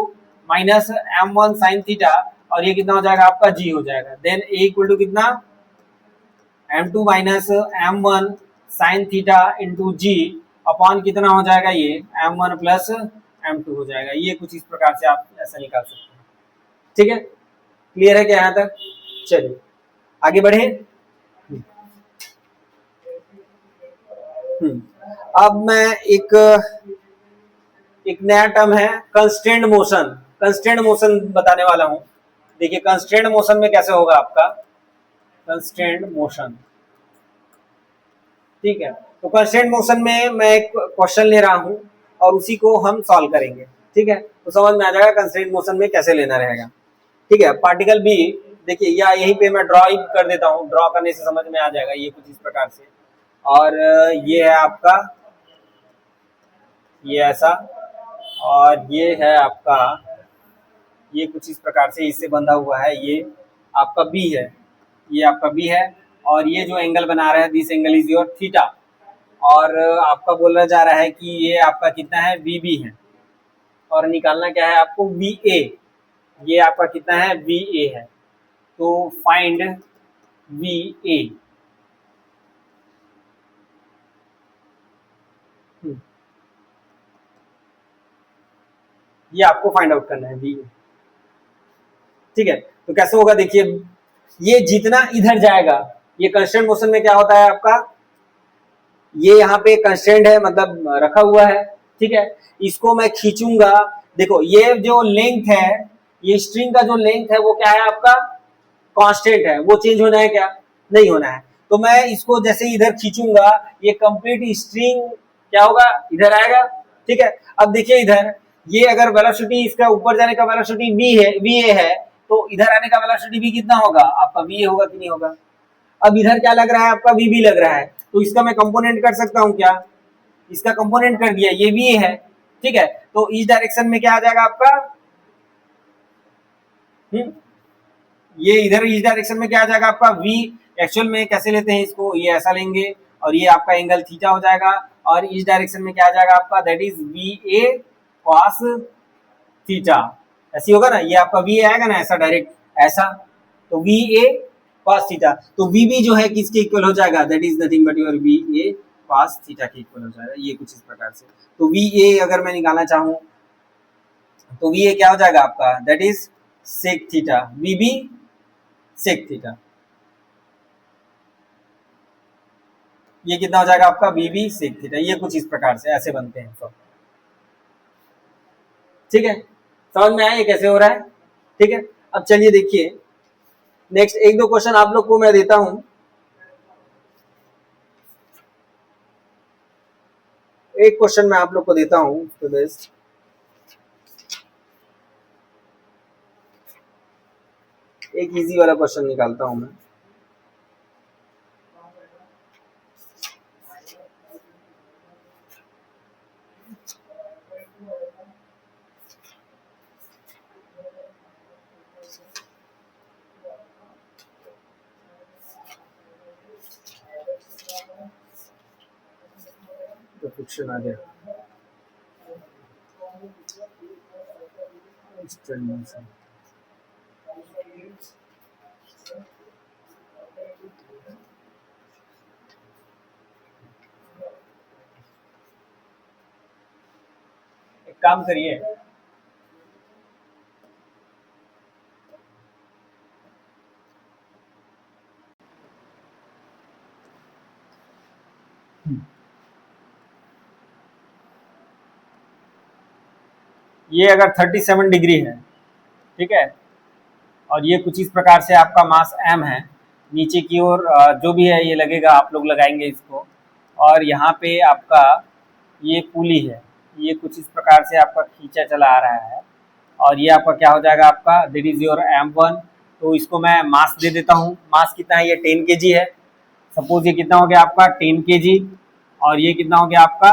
minus m1 sine theta, और ये कितना हो जाएगा आपका g हो जाएगा, देन a इक्वल टू कितना m2 minus m1 sine theta into g upon कितना हो जाएगा, ये m1 प्लस m2 हो जाएगा। ये कुछ इस प्रकार से आप ऐसा निकाल सकते हैं। ठीक है, क्लियर है क्या यहाँ तक। चलिए आगे बढ़े। अब मैं एक एक नया टर्म है कंस्ट्रेंड मोशन, कंस्ट्रेंड मोशन बताने वाला हूं। देखिए कंस्ट्रेंड मोशन में कैसे होगा आपका कंस्ट्रेंड मोशन। ठीक है, तो कंस्ट्रेंट मोशन में मैं एक क्वेश्चन ले रहा हूं और उसी को हम सॉल्व करेंगे। ठीक है, तो समझ में आ जाएगा कंस्ट्रेंट मोशन में कैसे लेना रहेगा। ठीक है, पार्टिकल बी, देखिए या यहीं पे मैं ड्रॉ ही कर देता हूँ, ड्रॉ करने से समझ में आ जाएगा ये कुछ इस प्रकार से, और ये है आपका ये ऐसा, और ये है आपका ये कुछ इस प्रकार से इससे बंधा हुआ है, ये आपका बी है, ये आपका बी है, और ये जो एंगल बना रहा है this angle is your theta, और आपका बोला जा रहा है कि ये आपका कितना है वी बी है, और निकालना क्या है आपको वी ए, ये आपका कितना है वी ए है, तो फाइंड वी ए। ये आपको फाइंड आउट करना है वी ए। ठीक है, तो कैसे होगा देखिए, ये जितना इधर जाएगा, ये कंस्टेंट मोशन में क्या होता है आपका, ये यहाँ पे कंस्टेंट है मतलब रखा हुआ है। ठीक है, इसको मैं खींचूंगा, देखो ये जो लेंथ है, ये स्ट्रिंग का जो लेंथ है वो क्या है आपका कांस्टेंट है, वो चेंज होना है क्या, नहीं होना है। तो मैं इसको जैसे इधर खींचूंगा, ये कंप्लीट स्ट्रिंग क्या होगा इधर आएगा। ठीक है, अब देखिए इधर ये अगर वेलोसिटी इसका ऊपर जाने का वेलोसिटी v है, va है, तो इधर आने का वेलोसिटी भी कितना होगा आपका va होगा कि नहीं होगा। अब इधर क्या लग रहा है आपका वी बी लग रहा है, तो इसका मैं कंपोनेंट कर सकता हूं क्या, इसका कंपोनेंट कर दिया, ये वी है। ठीक है, तो इस डायरेक्शन में क्या आ जाएगा आपका ये इधर इस डायरेक्शन में क्या आ जाएगा आपका वी, एक्चुअल में कैसे लेते हैं इसको, ये ऐसा लेंगे और ये आपका एंगल थीटा हो जाएगा, और इस डायरेक्शन में क्या आ जाएगा आपका that is V A cos theta, ऐसी होगा ना, ये आपका वी आएगा ना ऐसा डायरेक्ट ऐसा, तो वी ए कॉस थीटा, तो वी बी जो है किसके इक्वल हो जाएगा, that is nothing but your V A cos theta के इक्वल हो जाएगा, ये कुछ इस प्रकार से। तो वी ए अगर मैं निकालना चाहूं तो वी ए क्या हो जाएगा आपका that is sec theta, V B sec theta, ये कितना हो जाएगा आपका वी बी सेक थीटा, ये कुछ इस प्रकार से ऐसे बनते हैं सब। ठीक है, समझ में आया ये कैसे हो रहा है। ठीक है, अब चलिए देखिए नेक्स्ट एक दो क्वेश्चन आप लोग को मैं देता हूं, एक क्वेश्चन मैं आप लोग को देता हूं तो बेस्ट, एक इजी वाला क्वेश्चन निकालता हूं मैं। तो क्वेश्चन आ गया एक काम करिए, ये अगर 37 डिग्री है, ठीक है, और ये कुछ इस प्रकार से आपका मास m है, नीचे की ओर जो भी है ये लगेगा, आप लोग लगाएंगे इसको, और यहाँ पे आपका ये पुली है, ये कुछ इस प्रकार से आपका खींचा चला आ रहा है, और ये आपका क्या हो जाएगा, आपका दैट इज योर m1। तो इसको मैं मास दे देता हूँ। मास कितना है, ये 10 kg है। सपोज ये कितना हो गया आपका 10 kg, और ये कितना हो गया आपका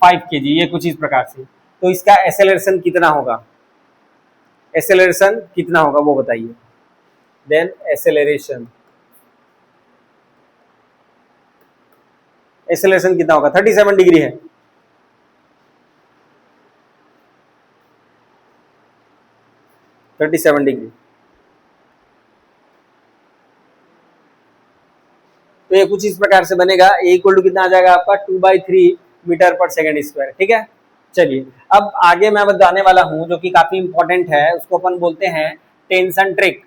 5 kg, ये कुछ इस प्रकार से। तो इसका एक्सेलरेशन कितना होगा, एक्सेलरेशन कितना होगा वो बताइए। देन एक्सेलरेशन कितना होगा, 37 डिग्री है, डिग्री। तो ये कुछ इस प्रकार से बनेगा। ए इक्वल टू कितना आ जाएगा आपका 2/3 मीटर पर सेकेंड स्क्वायर। ठीक है, चलिए अब आगे मैं बताने वाला हूं जो कि काफी इंपॉर्टेंट है, उसको अपन बोलते हैं टेंशन ट्रिक।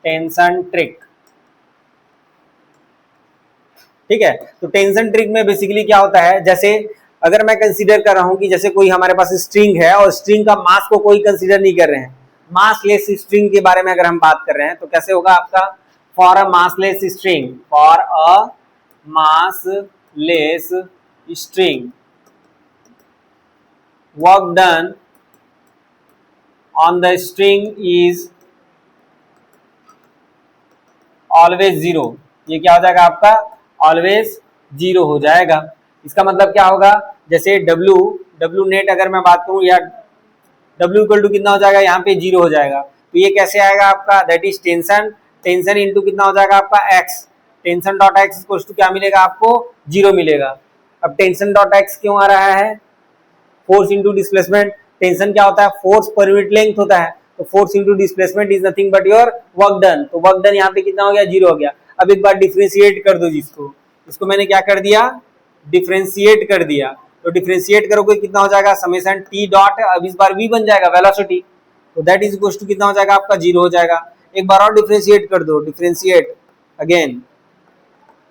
टेंशन ट्रिक, ठीक है। तो टेंशन ट्रिक में बेसिकली क्या होता है, जैसे अगर मैं कंसीडर कर रहा हूं कि जैसे कोई हमारे पास स्ट्रिंग है और स्ट्रिंग का मास को कोई कंसीडर नहीं कर रहे हैं, मासलेस स्ट्रिंग के बारे में अगर हम बात कर रहे हैं तो कैसे होगा आपका, for a massless string, for a massless string work done on the string is always zero. ये क्या हो जाएगा आपका, ऑलवेज जीरो हो जाएगा। इसका मतलब क्या होगा, जैसे डब्ल्यू नेट अगर मैं बात करूं, या डब्ल्यू इक्वल टू कितना हो जाएगा, यहाँ पे जीरो हो जाएगा। तो ये कैसे आएगा आपका, दैट इज टेंशन इंटू कितना हो जाएगा आपका X, tension dot X equal to क्या मिलेगा आपको, जीरो मिलेगा। अब टेंशन डॉट एक्स क्यों आ रहा है, फोर्स इंटू डिस्प्लेसमेंट। टेंशन क्या होता है, फोर्स पर यूनिट लेंथ होता है, तो force into displacement is nothing but your work done. तो वर्क डन यहाँ पे कितना हो गया, जीरो हो गया। अब एक बार डिफ्रेंशिएट कर दो जिसको, इसको मैंने क्या कर दिया, डिफ्रेंशिएट कर दिया। तो डिफ्रेंशिएट करोगे कितना हो जाएगा, समेशन टी डॉट, अब इस बार v बन जाएगा वेलोसिटी, तो दैट इज इक्वल टू कितना हो जाएगा आपका, जीरो हो जाएगा। एक बार और डिफ्रेंशिएट कर दो, डिफ्रेंशिएट अगेन,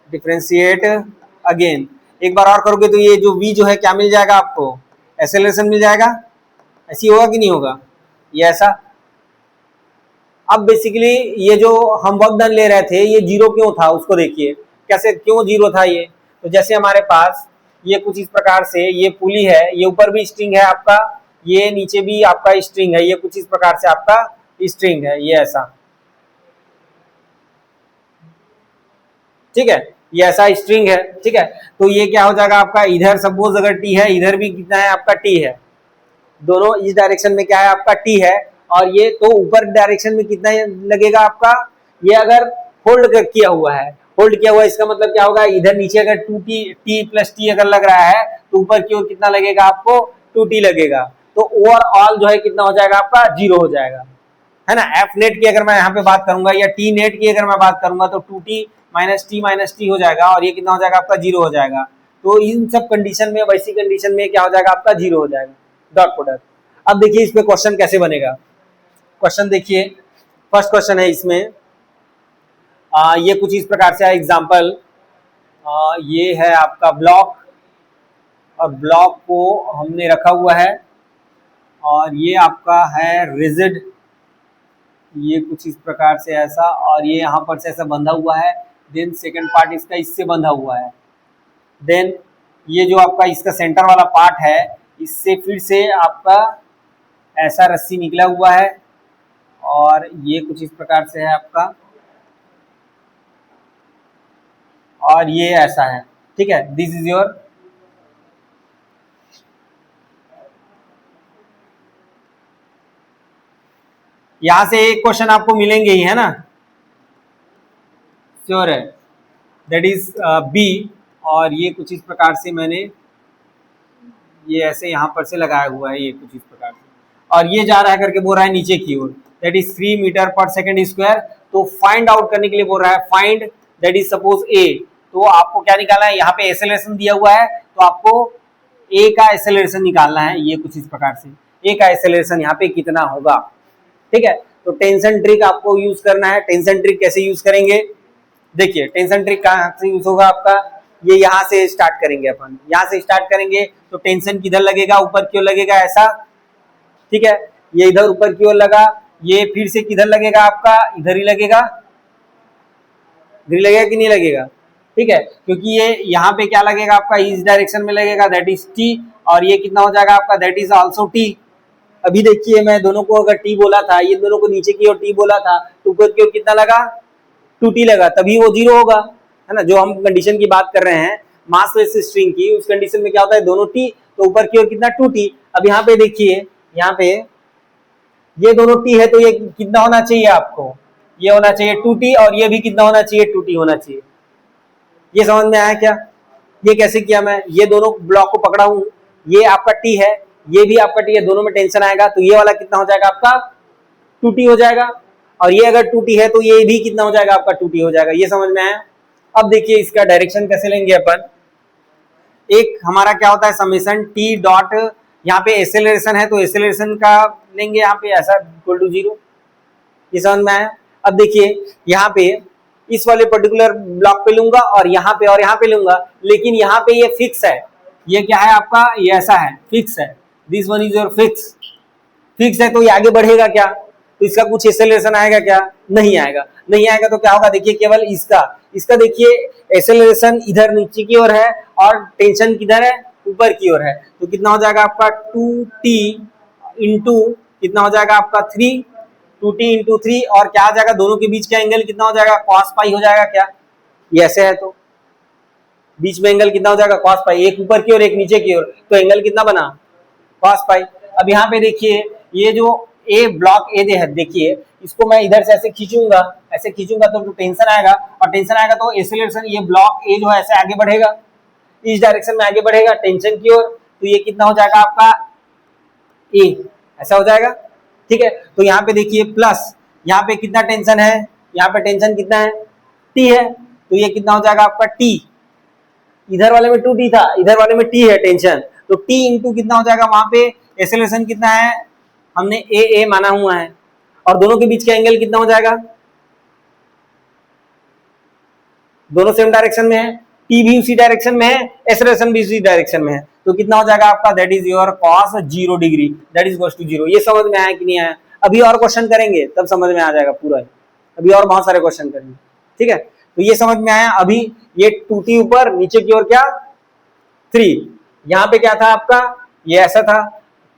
डिफ्रेंशिएट अगेन, एक बार और करोगे तो ये जो v जो है क्या मिल जाएगा आपको, एक्सेलरेशन मिल जाएगा। ऐसी होगा कि नहीं होगा, ये ऐसा। अब बेसिकली ये जो हम वर्क डन ले रहे थे ये जीरो क्यों था, उसको देखिए कैसे, क्यों जीरो था ये। तो जैसे हमारे पास ये कुछ इस प्रकार से ये पुली है, ये ऊपर भी स्ट्रिंग है आपका, ये नीचे भी आपका स्ट्रिंग है, ये कुछ इस प्रकार से आपका स्ट्रिंग है, ये ऐसा, ठीक है, ये ऐसा स्ट्रिंग है, ठीक है। तो ये क्या हो जाएगा आपका, इधर सपोज अगर टी है, इधर भी कितना है आपका टी है, दोनों इस डायरेक्शन में क्या है आपका टी है, और ये तो ऊपर डायरेक्शन में कितना लगेगा आपका, ये अगर होल्ड किया हुआ है, होल्ड किया हुआ है, इसका मतलब क्या होगा, इधर नीचे अगर 2t प्लस टी अगर लग रहा है तो ऊपर की ओर कितना लगेगा आपको, 2t लगेगा। तो ओवरऑल जो है कितना हो जाएगा आपका, जीरो हो जाएगा, है ना। एफ नेट की अगर मैं यहाँ पे बात करूंगा, या टी नेट की अगर मैं बात करूंगा, तो 2t माइनस टी हो जाएगा, और ये कितना हो जाएगा आपका, जीरो हो जाएगा। तो इन सब कंडीशन में, वैसी कंडीशन में क्या हो जाएगा आपका, जीरो हो जाएगा, डॉट प्रोडक्ट। अब देखिए इस पे क्वेश्चन कैसे बनेगा। क्वेश्चन देखिए, फर्स्ट क्वेश्चन है इसमें, ये कुछ इस प्रकार से है एग्जांपल, ये है आपका ब्लॉक, और ब्लॉक को हमने रखा हुआ है, और ये आपका है रिजिड, ये कुछ इस प्रकार से ऐसा, और ये यहाँ पर से ऐसा बंधा हुआ है। देन सेकंड पार्ट इसका इससे बंधा हुआ है। देन ये जो आपका इसका सेंटर वाला पार्ट है, इससे फिर से आपका ऐसा रस्सी निकला हुआ है, और ये कुछ इस प्रकार से है आपका, और ये ऐसा है, ठीक है। दिस इज योर, यहां से एक क्वेश्चन आपको मिलेंगे ही, है ना, श्योर है, दैट इज बी। और ये कुछ इस प्रकार से मैंने ये ऐसे यहाँ पर से लगाया हुआ है, ये कुछ इस प्रकार से, और ये जा रहा है करके बोल रहा है नीचे की ओर, दैट इज 3 मीटर पर सेकेंड स्क्वायर। तो फाइंड आउट करने के लिए बोल रहा है, फाइंड दैट इज सपोज ए। तो आपको क्या निकालना है, यहाँ पे एक्सेलरेशन दिया हुआ है, तो आपको ए का एक्सेलरेशन निकालना है, ये कुछ इस प्रकार से, ए का एक्सेलरेशन यहाँ पे कितना होगा, ठीक है। तो टेंशन ट्रिक आपको यूज करना है। टेंशन ट्रिक कैसे यूज करेंगे, देखिए टेंशन ट्रिक कहाँ से यूज होगा आपका, ये यहाँ से स्टार्ट करेंगे अपन, यहाँ से स्टार्ट करेंगे तो टेंशन किधर लगेगा, ऊपर की ओर लगेगा ऐसा, ठीक है। ये इधर ऊपर की ओर लगा, ये फिर से किधर लगेगा आपका, इधर ही लगेगा, इधर लगेगा कि नहीं लगेगा, ठीक है, क्योंकि ये यहाँ पे क्या लगेगा आपका, इस डायरेक्शन में लगेगा, दैट इज टी, और ये कितना हो जाएगा आपका, दैट इज आल्सो टी। अभी देखिए मैं दोनों को अगर टी बोला था, ये दोनों को नीचे की ओर टी बोला था, तो ऊपर की ओर कितना लगा, 2t लगा, तभी वो 0 होगा, है ना। जो हम कंडीशन की बात कर रहे हैं मासलेस स्ट्रिंग की, उस कंडीशन में क्या होता है, दोनों टी, तो ऊपर की ओर कितना 2t। अब यहाँ पे देखिए, यहाँ पे ये दोनों टी है, तो ये कितना होना चाहिए आपको, ये होना चाहिए 2t, और ये भी कितना होना चाहिए, 2t होना चाहिए। ये समझ में आया क्या, ये कैसे किया मैं, ये दोनों ब्लॉक को पकड़ा हूं, ये आपका टी है, ये भी आपका टी है, दोनों में टेंशन आएगा, तो ये वाला कितना हो जाएगा आपका 2t हो जाएगा, और ये अगर 2t है तो ये भी कितना हो जाएगा आपका 2t हो जाएगा। ये समझ में आया। अब देखिए इसका डायरेक्शन कैसे लेंगे अपन, एक हमारा क्या होता है समेशन टी डॉट, यहाँ पे एक्सेलरेशन है तो एक्सेलरेशन का लेंगे, यहाँ पे ऐसा इक्वल टू 0। ये समझ में आया। अब देखिए यहाँ पे इस वाले पर्टिकुलर ब्लॉक पे लूंगा और यहाँ पे और यहाँ पे लूंगा, लेकिन यहाँ पे ये फिक्स है, ये क्या है आपका, ये ऐसा है, फिक्स है, this one is your fix, fix है, तो ये आगे बढ़ेगा क्या, तो इसका कुछ एक्सेलरेशन आएगा क्या, नहीं आएगा, नहीं आएगा, तो क्या होगा, देखिए केवल इसका देखिए एक्सेलरेशन इधर नीचे की ओर है और टेंशन किधर है, ऊपर की ओर है, तो कितना हो जाएगा आपका 2t इंटू कितना हो जाएगा आपका 3, 2t इंटू 3, और क्या आ जाएगा, दोनों के बीच का एंगल कितना हो जाएगा, cos पाई हो जाएगा क्या, ये ऐसे है तो बीच में एंगल कितना हो जाएगा, cos पाई, एक ऊपर की ओर एक नीचे की ओर, तो एंगल कितना बना, cos पाई। अब यहाँ पे देखिए ये जो ए ब्लॉक ए दे है, देखिए इसको मैं इधर से ऐसे खींचूंगा, ऐसे खींचूंगा तो टेंशन आएगा, और टेंशन आएगा तो एक्सेलरेशन, ये ब्लॉक ए जो है ऐसे आगे बढ़ेगा, इस डायरेक्शन में आगे बढ़ेगा टेंशन की ओर, तो ये कितना हो जाएगा आपका ए, ऐसा हो जाएगा, ठीक है। तो यहाँ पे देखिए प्लस, यहाँ पे कितना टेंशन है, यहाँ पे टेंशन कितना है, टी है, तो ये कितना हो जाएगा आपका टी, इधर वाले में 2t था, इधर वाले में t है टेंशन, तो t इंटू कितना हो जाएगा, वहां पे एक्सेलरेशन कितना है, हमने ए माना हुआ है, और दोनों के बीच का एंगल कितना हो जाएगा, दोनों सेम डायरेक्शन में है, टी भी उसी डायरेक्शन में है, एक्सेलरेशन भी उसी डायरेक्शन में है, तो कितना हो जाएगा आपका, that is your cos 0 degree, that is goes to 0। ये समझ में आया कि नहीं आया, अभी और क्वेश्चन करेंगे तब समझ में आ जाएगा पूरा, अभी और बहुत सारे क्वेश्चन करेंगे, ठीक है। तो ये समझ में आया। अभी ये 2t ऊपर, नीचे की ओर क्या 3, यहाँ पे क्या था आपका, ये ऐसा था,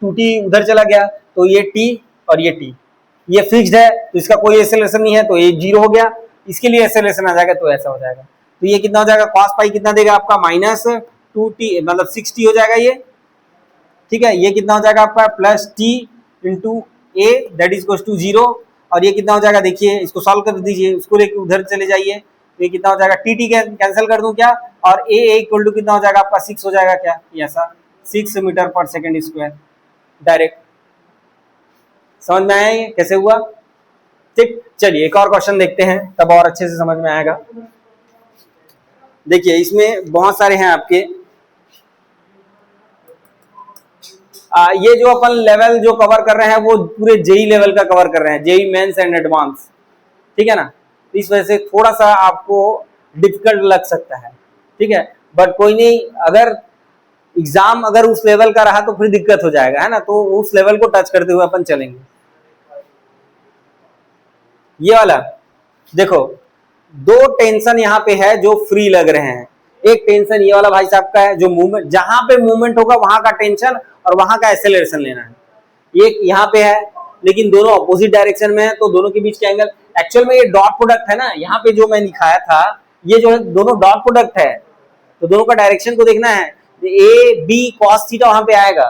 2t उधर चला गया, तो ये t और ये t, ये फिक्स्ड है, तो इसका कोई एक्सेलरेशन नहीं है, तो ये 0 हो गया, इसके लिए एक्सेलरेशन आ जाएगा, तो ऐसा हो जाएगा, तो ये कितना हो जाएगा, cos पाई कितना देगा आपका, -2t, मतलब 6t हो जाएगा ये, ठीक है। ये कितना हो जाएगा आपका plus t into A, that is equal to 0, और ये कितना हो जाएगा, देखिए इसको सॉल्व कर दीजिए, उसको लेके उधर चले जाइए, तो ये कितना हो जाएगा, टी कैंसिल कर दूं क्या, और ए इक्वल टू कितना हो जाएगा आपका 6 हो जाएगा क्या, ये ऐसा 6 मीटर पर सेकेंड स्क्वायर, डायरेक्ट। समझ में आया ये कैसे हुआ, ठीक। चलिए एक और क्वेश्चन देखते हैं, तब और अच्छे से समझ में आएगा। देखिए इसमें बहुत सारे हैं आपके, ये जो अपन लेवल जो कवर कर रहे हैं वो पूरे जेई लेवल का कवर कर रहे हैं, जेई मेंस एंड एडवांस, ठीक है ना, इस वजह से थोड़ा सा आपको डिफिकल्ट लग सकता है, ठीक है, बट कोई नहीं, अगर एग्जाम अगर उस लेवल का रहा तो फिर दिक्कत हो जाएगा, है ना, तो उस लेवल को टच करते हुए अपन चलेंगे। ये वाला देखो, दो टेंशन यहाँ पे है जो फ्री लग रहे हैं, एक टेंशन ये वाला भाई साहब का है जो मूवमेंट, जहां पे मूवमेंट होगा वहां का टेंशन और वहां का एक्सेलरेशन लेना है, ये यहाँ पे है, लेकिन दोनों अपोजिट डायरेक्शन में है, तो दोनों के बीच का एंगल, एक्चुअल में ये डॉट प्रोडक्ट है ना, यहाँ पे जो मैं लिखाया था ये जो है दोनों डॉट प्रोडक्ट है, तो दोनों का डायरेक्शन को देखना है, ए बी कॉस थीटा वहां पे आएगा,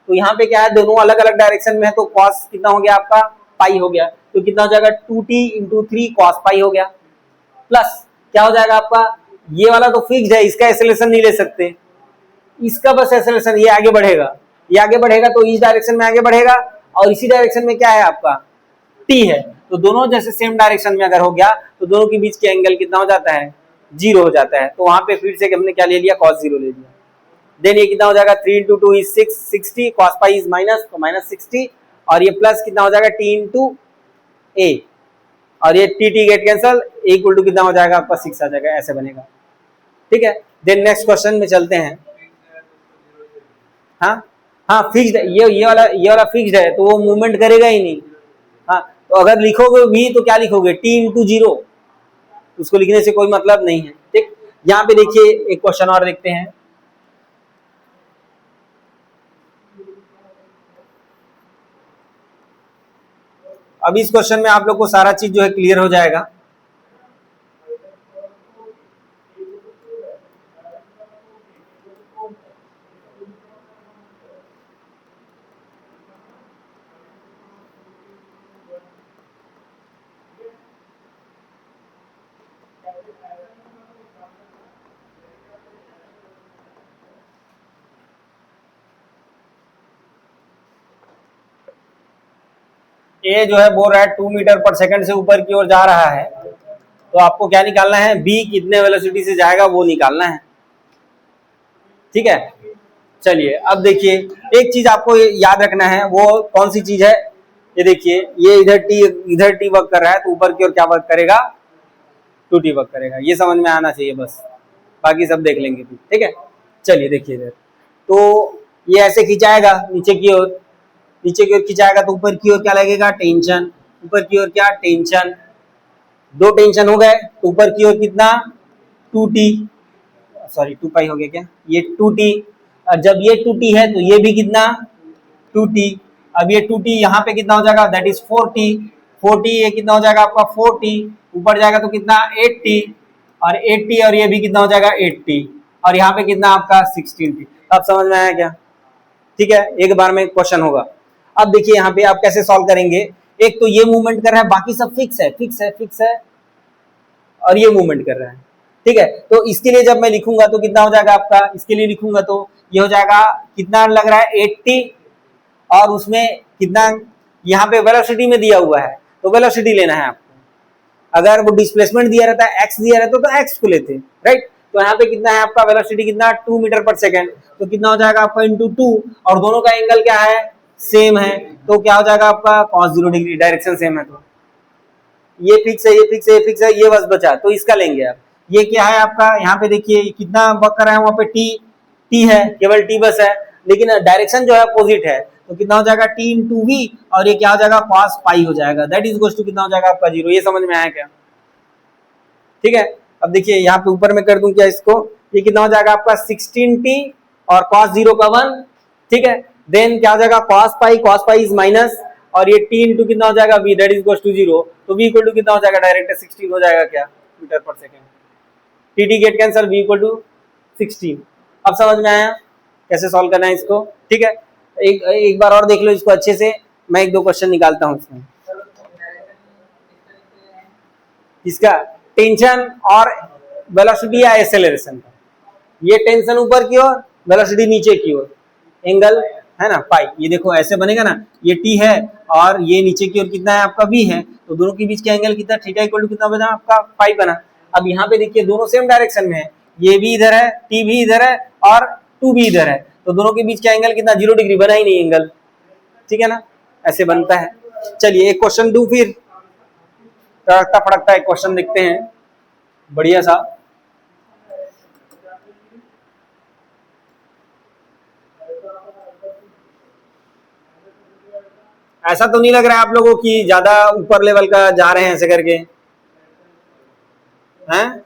तो यहाँ पे क्या है, दोनों अलग अलग डायरेक्शन में है, तो कॉस कितना हो गया आपका पाई हो गया, तो कितना हो जाएगा 2t इंटू 3 कॉस पाई हो गया, प्लस क्या हो जाएगा आपका, ये वाला तो फिक्स है, इसका एक्सेलरेशन नहीं ले सकते, इसका बस एक्सेलरेशन, ये आगे बढ़ेगा, ये आगे बढ़ेगा तो इस डायरेक्शन में आगे बढ़ेगा, और इसी डायरेक्शन में क्या है आपका t है, तो दोनों जैसे सेम डायरेक्शन में अगर हो गया तो दोनों के बीच के एंगल कितना हो जाता है, 0 हो जाता है, तो वहां पे फिर से हमने क्या ले लिया, cos 0 ले लिया, देन ये कितना हो जाएगा 3 into 2 is 6, 60, cos pi is minus, तो -60, और ये प्लस कितना हो जाएगा t इंटू a, और ये t get cancel, a equal to कितना हो जाएगा आपका 6 आ जाएगा, ऐसे बनेगा, ठीक है। देन नेक्स्ट क्वेश्चन में चलते हैं। हाँ हाँ फिक्स्ड, ये वाला फिक्स्ड है तो वो मूवमेंट करेगा ही नहीं। हाँ तो अगर लिखोगे v तो क्या लिखोगे, t इंटू जीरो, उसको लिखने से कोई मतलब नहीं है। ठीक, यहाँ पे देखिए एक क्वेश्चन और देखते हैं। अब इस क्वेश्चन में आप लोग को सारा चीज जो है क्लियर हो जाएगा। ए जो है बोल रहा है 2 मीटर पर सेकंड से ऊपर की ओर जा रहा है, तो आपको क्या निकालना है, बी कितने वेलोसिटी से जाएगा वो निकालना है। ठीक है, चलिए अब देखिए एक चीज आपको याद रखना है, वो कौन सी चीज है, ये देखिए ये इधर टी वर्क कर रहा है तो ऊपर की ओर क्या वर्क करेगा, 2t वर्क करेगा। ये समझ में आना चाहिए बस, बाकी सब देख लेंगे फिर। ठीक है, चलिए देखिए इधर, तो ये ऐसे खिंचाएगा नीचे की ओर, नीचे की ओर खिंचाएगा तो ऊपर की ओर क्या लगेगा, टेंशन। ऊपर की ओर क्या, टेंशन, दो टेंशन हो गए तो ऊपर की ओर कितना, 2t, सॉरी 2 पाई हो गया क्या, ये 2t। और जब ये 2t है तो ये भी कितना, 2t। अब ये 2t यहाँ पे कितना हो जाएगा, दैट इज 4t। 4t ये कितना हो जाएगा आपका 4t, ऊपर जाएगा तो कितना 8t, और 8t और ये भी कितना हो जाएगा 8t, और यहाँ पे कितना आपका 16t। अब समझ में आया क्या? ठीक है, एक बार में क्वेश्चन होगा। अब देखिए यहाँ पे आप कैसे सॉल्व करेंगे, एक तो ये मूवमेंट कर रहा है, बाकी सब फिक्स है, फिक्स है, फिक्स है, और ये मूवमेंट कर रहा है। ठीक है, तो इसके लिए जब मैं लिखूंगा तो कितना हो जाएगा आपका, इसके लिए लिखूंगा तो ये हो जाएगा कितना लग रहा है 80, और उसमें कितना यहाँ पे वेलोसिटी में दिया हुआ है तो वेलोसिटी लेना है आपको। अगर वो डिस्प्लेसमेंट दिया रहता है, एक्स दिया रहता तो एक्स को लेते, राइट। तो यहाँ पे कितना है आपका वेलोसिटी, कितना 2 मीटर पर सेकेंड, तो कितना हो जाएगा आपका इंटू 2, और दोनों का एंगल क्या है, सेम है, तो क्या हो जाएगा आपका cos 0 डिग्री, डायरेक्शन सेम है तो ये फिक्स है, ये फिक्स है, ये फिक्स है, ये बस बचा तो इसका लेंगे आप। ये क्या है आपका, यहाँ पे देखिए कितना वर्क कर रहा है, वहां पे टी, टी है, केवल टी बस है, लेकिन डायरेक्शन जो है अपोजिट है, तो कितना हो जाएगा टी इंटू वी, और ये क्या हो जाएगा cos पाई हो जाएगा, दैट इज इक्वल टू कितना हो जाएगा आपका 0। ये समझ में आया क्या? ठीक है, अब देखिए यहाँ पे ऊपर में कर दूं क्या इसको, ये कितना हो जाएगा आपका 16t और cos 0 का 1। ठीक है, देन क्या हो जाएगा cos पाई इज माइनस, और ये t इंटू कितना हो जाएगा v, that is equal to 0, तो v इक्वल टू कितना हो जाएगा, डायरेक्ट 16 हो जाएगा क्या, मीटर पर second. T get cancel, v equal to 16। अब समझ में आया कैसे सॉल्व करना है इसको? ठीक है, एक बार और देख लो इसको अच्छे से, मैं एक दो क्वेश्चन निकालता हूँ इसमें। इसका टेंशन और वेलोसिटी या एक्सेलरेशन का, ये टेंशन ऊपर की ओर, वेलोसिटी नीचे की ओर, एंगल है ना पाई, ये देखो ऐसे बनेगा ना, ये टी है और ये नीचे की ओर कितना है आपका v है, तो दोनों के बीच का एंगल कितना, थीटा इक्वल टू कितना बना आपका पाई बना। अब यहाँ पे देखिए दोनों सेम डायरेक्शन में है, ये भी इधर है, टी भी इधर है, और 2 भी इधर है, तो दोनों के बीच का एंगल कितना, 0 डिग्री बना ही नहीं एंगल। ठीक है ना, ऐसे बनता है। चलिए एक क्वेश्चन दू फिर, तड़कता फड़कता एक क्वेश्चन देखते हैं बढ़िया सा। ऐसा तो नहीं लग रहा है आप लोगों की ज्यादा ऊपर लेवल का जा रहे हैं ऐसे करके, हैं?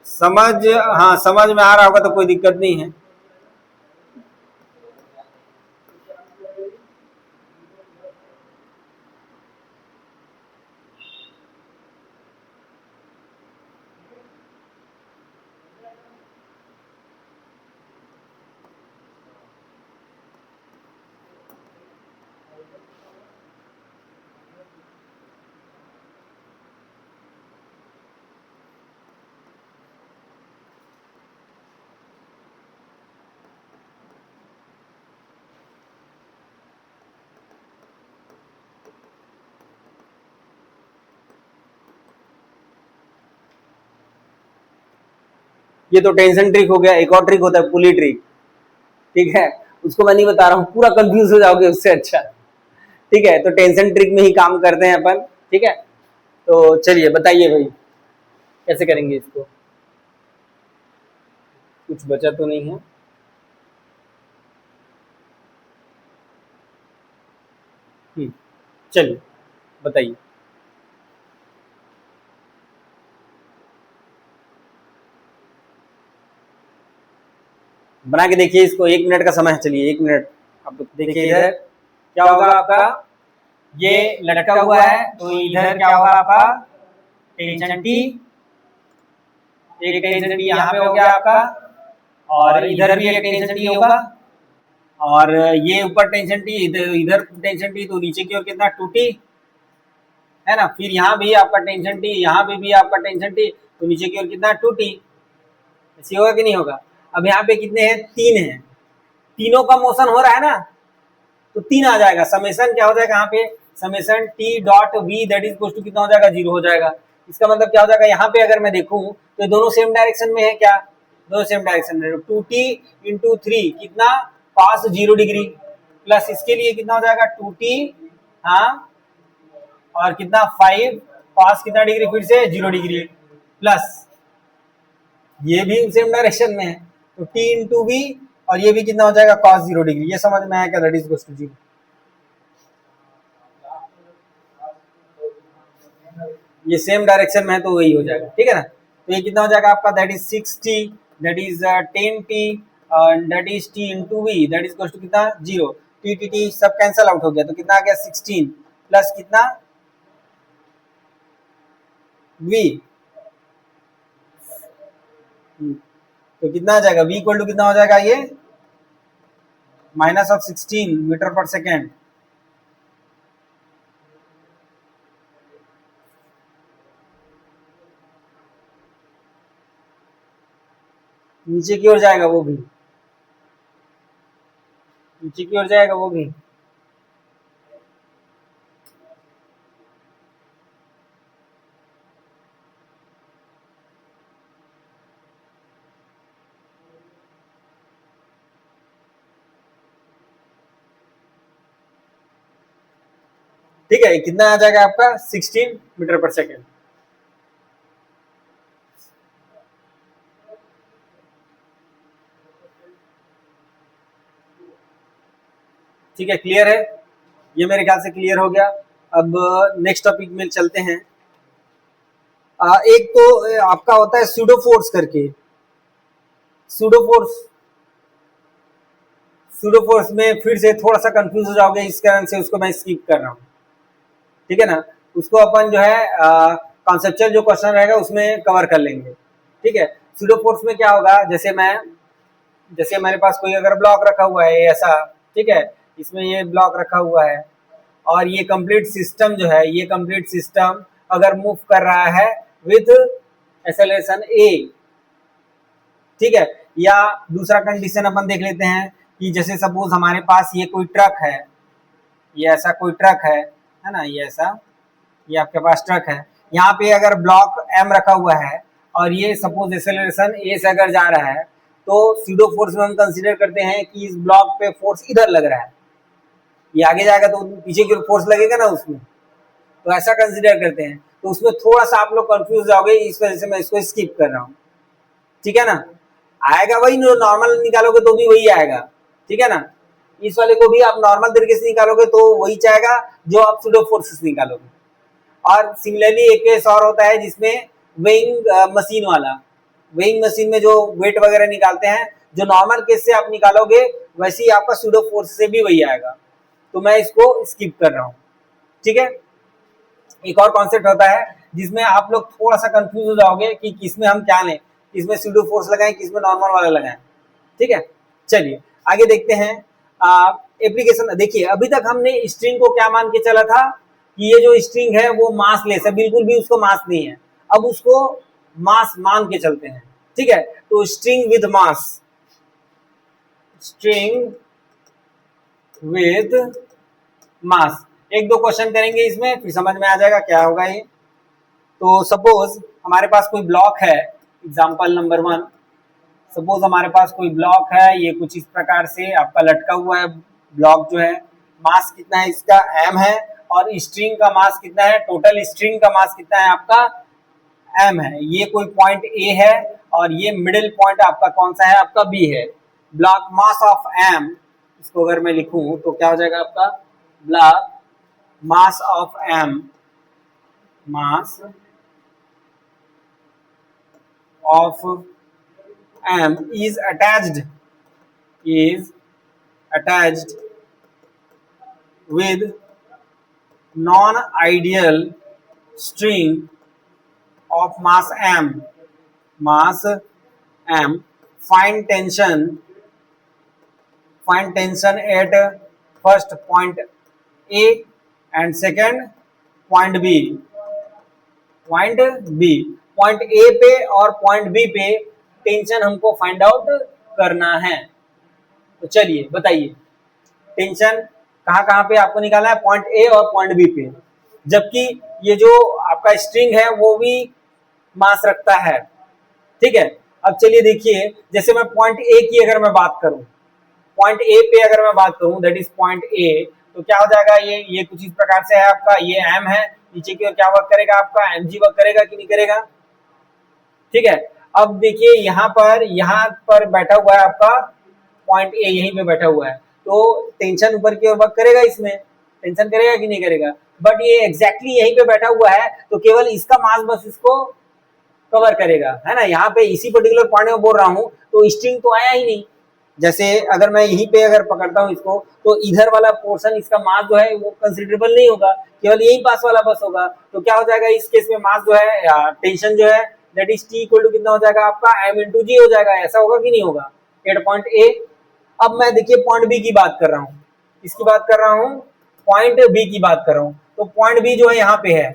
समझ, हाँ समझ में आ रहा होगा तो कोई दिक्कत नहीं है। ये तो टेंशन ट्रिक हो गया, एक और ट्रिक होता है पुली ट्रिक। ठीक है, उसको मैं नहीं बता रहा हूँ, पूरा कंफ्यूज हो जाओगे उससे अच्छा। ठीक है, तो टेंशन ट्रिक में ही काम करते हैं अपन। ठीक है, तो चलिए बताइए भाई कैसे करेंगे इसको, कुछ बचा तो नहीं है? चलिए बताइए। बना के देखिए इसको, 1 मिनट का समय है। चलिए 1 मिनट आप देखिए इधर क्या होगा आपका, ये लटका हुआ है तो इधर क्या होगा आपका टेंशन टी, एक टेंशन टी यहाँ पे हो गया आपका, और इधर भी एक टेंशन टी होगा, और ये ऊपर टेंशन टी, इधर टेंशन टी, तो नीचे की ओर कितना 2T है ना। फिर यहाँ भी आपका टेंशन टी, यहाँ भी आपका टेंशन टी, तो नीचे की ओर कितना 2T। ऐसे होगा कि नहीं होगा। अब यहाँ पे कितने हैं, 3 हैं, तीनों का मोशन हो रहा है ना, तो 3 आ जाएगा। समेशन क्या हो जाएगा यहाँ पे, summation T dot V that is equal to कितना हो जाएगा, 0 हो जाएगा। इसका मतलब क्या हो जाएगा, यहाँ पे अगर मैं देखूं तो दोनों सेम डायरेक्शन में है क्या, दोनों सेम डायरेक्शन में। 2T इंटू 3 कितना, पास 0 डिग्री, प्लस इसके लिए कितना हो जाएगा 2T, हाँ, और कितना 5 पास कितना डिग्री, फिर से 0 डिग्री, प्लस ये भी सेम डायरेक्शन में है तो T इंटू वी, और ये भी कितना हो जाएगा cos 0 डिग्री। ये समझ में आया क्या, दैट इज इक्वल टू 0। ये सेम डायरेक्शन में है तो वही हो जाएगा, ठीक है ना। तो ये कितना हो जाएगा आपका, that is 6T, that is 10T, that is T into V, that is equal to कितना 0। T सब कैंसल आउट हो गया तो कितना आ गया 16 प्लस कितना V, तो कितना आ जाएगा V इक्वल टू कितना हो जाएगा, ये माइनस ऑफ 16 मीटर पर सेकेंड। नीचे की ओर जाएगा वो भी, नीचे की ओर जाएगा वो भी। ठीक है, कितना आ जाएगा आपका 16 मीटर पर सेकेंड। ठीक है, क्लियर है, ये मेरे ख्याल से क्लियर हो गया। अब नेक्स्ट टॉपिक में चलते हैं। एक तो आपका होता है सूडो फोर्स करके, सूडो फोर्स, सूडो फोर्स में फिर से थोड़ा सा कंफ्यूज हो जाओगे, इस कारण से उसको मैं स्किप कर रहा हूँ, ठीक है ना। उसको अपन जो है कॉन्सेप्चुअल जो क्वेश्चन रहेगा उसमें कवर कर लेंगे, ठीक है। सूडो फोर्स में क्या होगा, जैसे मेरे पास कोई अगर ब्लॉक रखा हुआ है ऐसा, ठीक है, इसमें ये ब्लॉक रखा हुआ है और ये कंप्लीट सिस्टम जो है, ये कंप्लीट सिस्टम अगर मूव कर रहा है विथ एक्सेलरेशन a, ठीक है। या दूसरा कंडीशन अपन देख लेते हैं कि जैसे सपोज हमारे पास ये कोई ट्रक है, ये ऐसा कोई ट्रक है ना, ये ऐसा, ये आपके पास ट्रक है, यहाँ पे अगर ब्लॉक m रखा हुआ है और ये सपोज एक्सेलरेशन a से अगर जा रहा है, तो सूडो फोर्स में हम कंसीडर करते हैं कि इस ब्लॉक पे फोर्स इधर लग रहा है, ये आगे जाएगा तो पीछे की फोर्स लगेगा ना उसमें, तो ऐसा कंसीडर करते हैं। तो उसमें थोड़ा सा आप लोग कंफ्यूज जाओगे, इस वजह से मैं इसको स्किप कर रहा हूँ, ठीक है ना। आएगा वही, नॉर्मल निकालोगे तो भी वही आएगा, ठीक है ना। इस वाले को भी आप नॉर्मल तरीके से निकालोगे तो वही चाहेगा जो आप सूडो फोर्सेस निकालोगे। और सिमिलरली एक केस और होता है जिसमें वेइंग मशीन वाला, वेइंग मशीन में जो वेट वगैरह निकालते हैं, जो नॉर्मल केस से आप निकालोगे वैसे ही आपका सूडो फोर्स से भी वही आएगा, तो मैं इसको स्किप कर रहा हूँ, ठीक है। एक और कॉन्सेप्ट होता है जिसमें आप लोग थोड़ा सा कंफ्यूज हो जाओगे कि किसमें हम क्या लें, किसमें सूडो फोर्स लगाएं, किसमें नॉर्मल वाला लगाएं, ठीक है। चलिए आगे देखते हैं एप्लीकेशन। देखिए अभी तक हमने स्ट्रिंग को क्या मान के चला था कि ये जो स्ट्रिंग है वो मास लेस है, बिल्कुल भी उसको मास नहीं है। अब उसको मास मान के चलते हैं, ठीक है। तो string with mass, string with mass, एक दो क्वेश्चन करेंगे इसमें फिर समझ में आ जाएगा क्या होगा ये। तो सपोज हमारे पास कोई ब्लॉक है, एग्जांपल नंबर 1, सपोज हमारे पास कोई ब्लॉक है, ये कुछ इस प्रकार से आपका लटका हुआ है ब्लॉक जो है, मास कितना है इसका m है, और स्ट्रिंग का मास कितना है, टोटल स्ट्रिंग का मास कितना है आपका m है। ये कोई पॉइंट A है और ये मिडिल पॉइंट आपका कौन सा है, आपका B है। ब्लॉक मास ऑफ m, इसको अगर मैं लिखूं तो क्या हो जाएगा आपका block mass of m, mass of m is attached with non-ideal string of mass m, find tension at first point A and second point B. Point A पे और पॉइंट बी पे टेंशन हमको फाइंड आउट करना है। तो चलिए बताइए, टेंशन कहाँ कहाँ पे आपको निकालना है, पॉइंट ए और पॉइंट बी पे, जबकि ये जो आपका स्ट्रिंग है वो भी मास रखता है। ठीक है, अब चलिए देखिए, जैसे मैं पॉइंट ए की अगर मैं बात करूं, पॉइंट ए पे अगर मैं बात करूं, दैट इज पॉइंट ए, तो क्या हो जाएगा, ये कुछ इस प्रकार से है आपका, ये एम है, नीचे की ओर क्या वर्क करेगा आपका, एम जी वर्क करेगा कि नहीं करेगा। ठीक है, अब देखिए यहाँ पर बैठा हुआ है आपका पॉइंट ए, यहीं पे बैठा हुआ है, तो टेंशन ऊपर की ओर वर्क करेगा, इसमें टेंशन करेगा कि नहीं करेगा। बट ये एग्जैक्टली यहीं पे बैठा हुआ है, तो केवल इसका मास बस इसको कवर करेगा, है ना। यहाँ पे इसी पर्टिकुलर पॉइंट में बोल रहा हूँ, तो स्ट्रिंग तो आया ही नहीं। जैसे अगर मैं यहीं पे अगर पकड़ता हूँ इसको, तो इधर वाला पोर्शन इसका मास जो है वो कंसिडरेबल नहीं होगा, केवल यही पास वाला बस होगा। तो क्या हो जाएगा इस केस में, मास जो है, टेंशन जो है that is T equal to कितना हो जाएगा आपका, एम इंटू जी हो जाएगा। ऐसा होगा कि नहीं होगा एट पॉइंट ए। अब मैं देखिए पॉइंट बी की बात कर रहा हूँ, इसकी बात कर रहा हूँ, पॉइंट बी की बात कर रहा हूँ। तो पॉइंट बी जो है यहाँ पे है,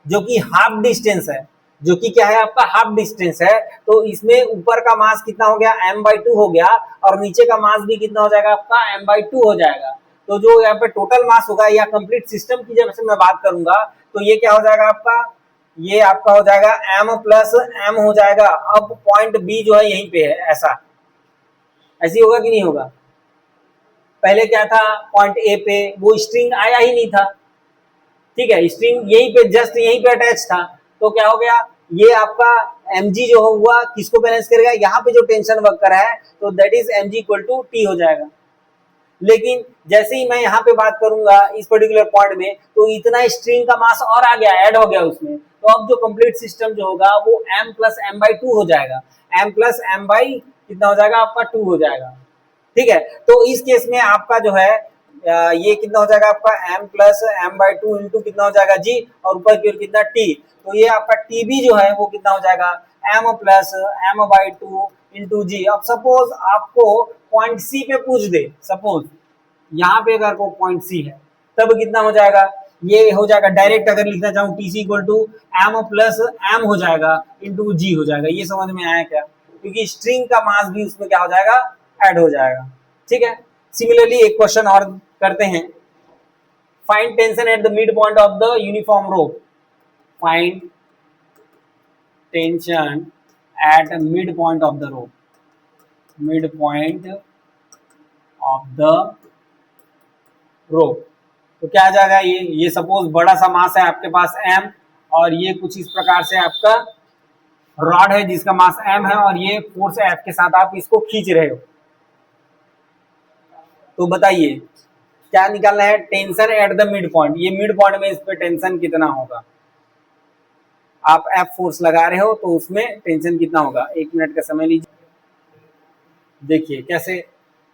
जो कि हाफ डिस्टेंस है, जो कि क्या है आपका, हाफ डिस्टेंस है। तो इसमें ऊपर का मास कितना हो गया, m/2 हो गया, और नीचे का मास भी कितना हो जाएगा आपका, m/2 हो जाएगा। तो जो यहाँ पे टोटल मास होगा या कंप्लीट सिस्टम की जब से मैं बात करूंगा, तो ये क्या हो जाएगा आपका, ये आपका हो जाएगा m प्लस m हो जाएगा। अब पॉइंट बी जो है यहीं पे है, ऐसी होगा कि नहीं होगा। पहले क्या था, पॉइंट ए पे वो स्ट्रिंग आया ही नहीं था, ठीक है, स्ट्रिंग यहीं पे जस्ट यहीं पे अटैच था। तो क्या हो गया, ये आपका mg जो हुआ किसको बैलेंस करेगा, यहाँ पे जो टेंशन वर्क कर रहा है, तो that is mg equal to T हो जाएगा। लेकिन जैसे ही मैं यहाँ पे बात करूंगा इस पर्टिकुलर पॉइंट में, तो इतना स्ट्रिंग का मास और आ गया, ऐड हो गया उसमें। तो अब जो कंप्लीट सिस्टम जो होगा वो m प्लस m/2 हो जाएगा, m प्लस m बाई कितना हो जाएगा आपका 2 हो जाएगा। ठीक है, तो इस केस में आपका जो है ये कितना हो जाएगा आपका m प्लस m/2 इंटू कितना हो जाएगा जी, और ऊपर की ओर कितना t। तो ये आपका tb जो है वो कितना हो जाएगा, m प्लस m/2 इंटू जी। अब सपोज आपको पॉइंट सी पे पूछ दे, सपोज यहाँ पे अगर को पॉइंट सी है, तब कितना हो जाएगा, ये हो जाएगा डायरेक्ट अगर लिखना चाहूँ T C equal to M plus M हो जाएगा इंटू जी हो जाएगा। ये समझ में आया क्या, क्योंकि स्ट्रिंग का मास भी उसमें क्या हो जाएगा, ऐड हो जाएगा। ठीक है, सिमिलरली एक क्वेश्चन और करते हैं, find tension at the mid point of the uniform rope, find tension at mid point of the rope, mid point of the rope. तो क्या आ जाएगा, ये सपोज बड़ा सा मास है आपके पास m, और ये कुछ इस प्रकार से आपका रॉड है जिसका मास m है, और ये फोर्स F के साथ आप इसको खींच रहे हो। तो बताइए क्या निकालना है, tension at the mid point. ये मिड पॉइंट में इस पे टेंशन कितना होगा, आप F फोर्स लगा रहे हो तो उसमें टेंशन कितना होगा। 1 मिनट का समय लीजिए, देखिए कैसे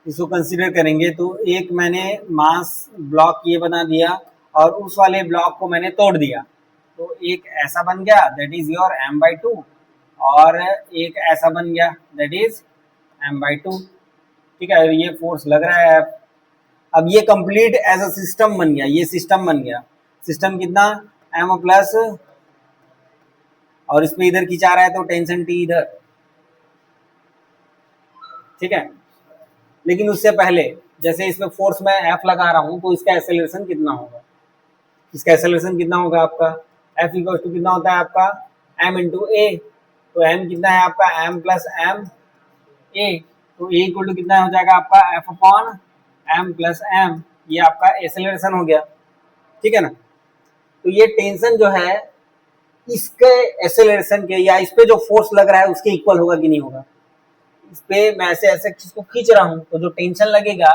इसको कंसीडर करेंगे। तो एक मैंने मास ब्लॉक ये बना दिया, और उस वाले ब्लॉक को मैंने तोड़ दिया, तो एक ऐसा बन गया दैट इज योर m/2, और एक ऐसा बन गया दैट इज m/2। ठीक है, ये फोर्स लग रहा है। अब ये कंप्लीट एज अ सिस्टम बन गया, ये सिस्टम बन गया। सिस्टम कितना, m प्लस, और इसमें इधर खिंचा रहा है तो टेंशन t इधर। ठीक है, लेकिन उससे पहले जैसे इसमें फोर्स में F लगा रहा हूं, तो इसका एक्सेलरेशन कितना होगा, इसका एक्सेलरेशन कितना होगा आपका, F इक्वल टू कितना होता है आपका m इंटू ए। तो m कितना है आपका, m प्लस m a, तो a इक्वल टू कितना हो जाएगा आपका F upon m plus m। ये आपका एक्सेलरेशन हो गया। ठीक है ना, तो ये टेंशन जो है इसके एक्सेलरेशन के या इस पे जो फोर्स लग रहा है उसके इक्वल होगा कि नहीं होगा। इस पे मैं ऐसे ऐसे इसको खींच रहा हूं, तो जो टेंशन लगेगा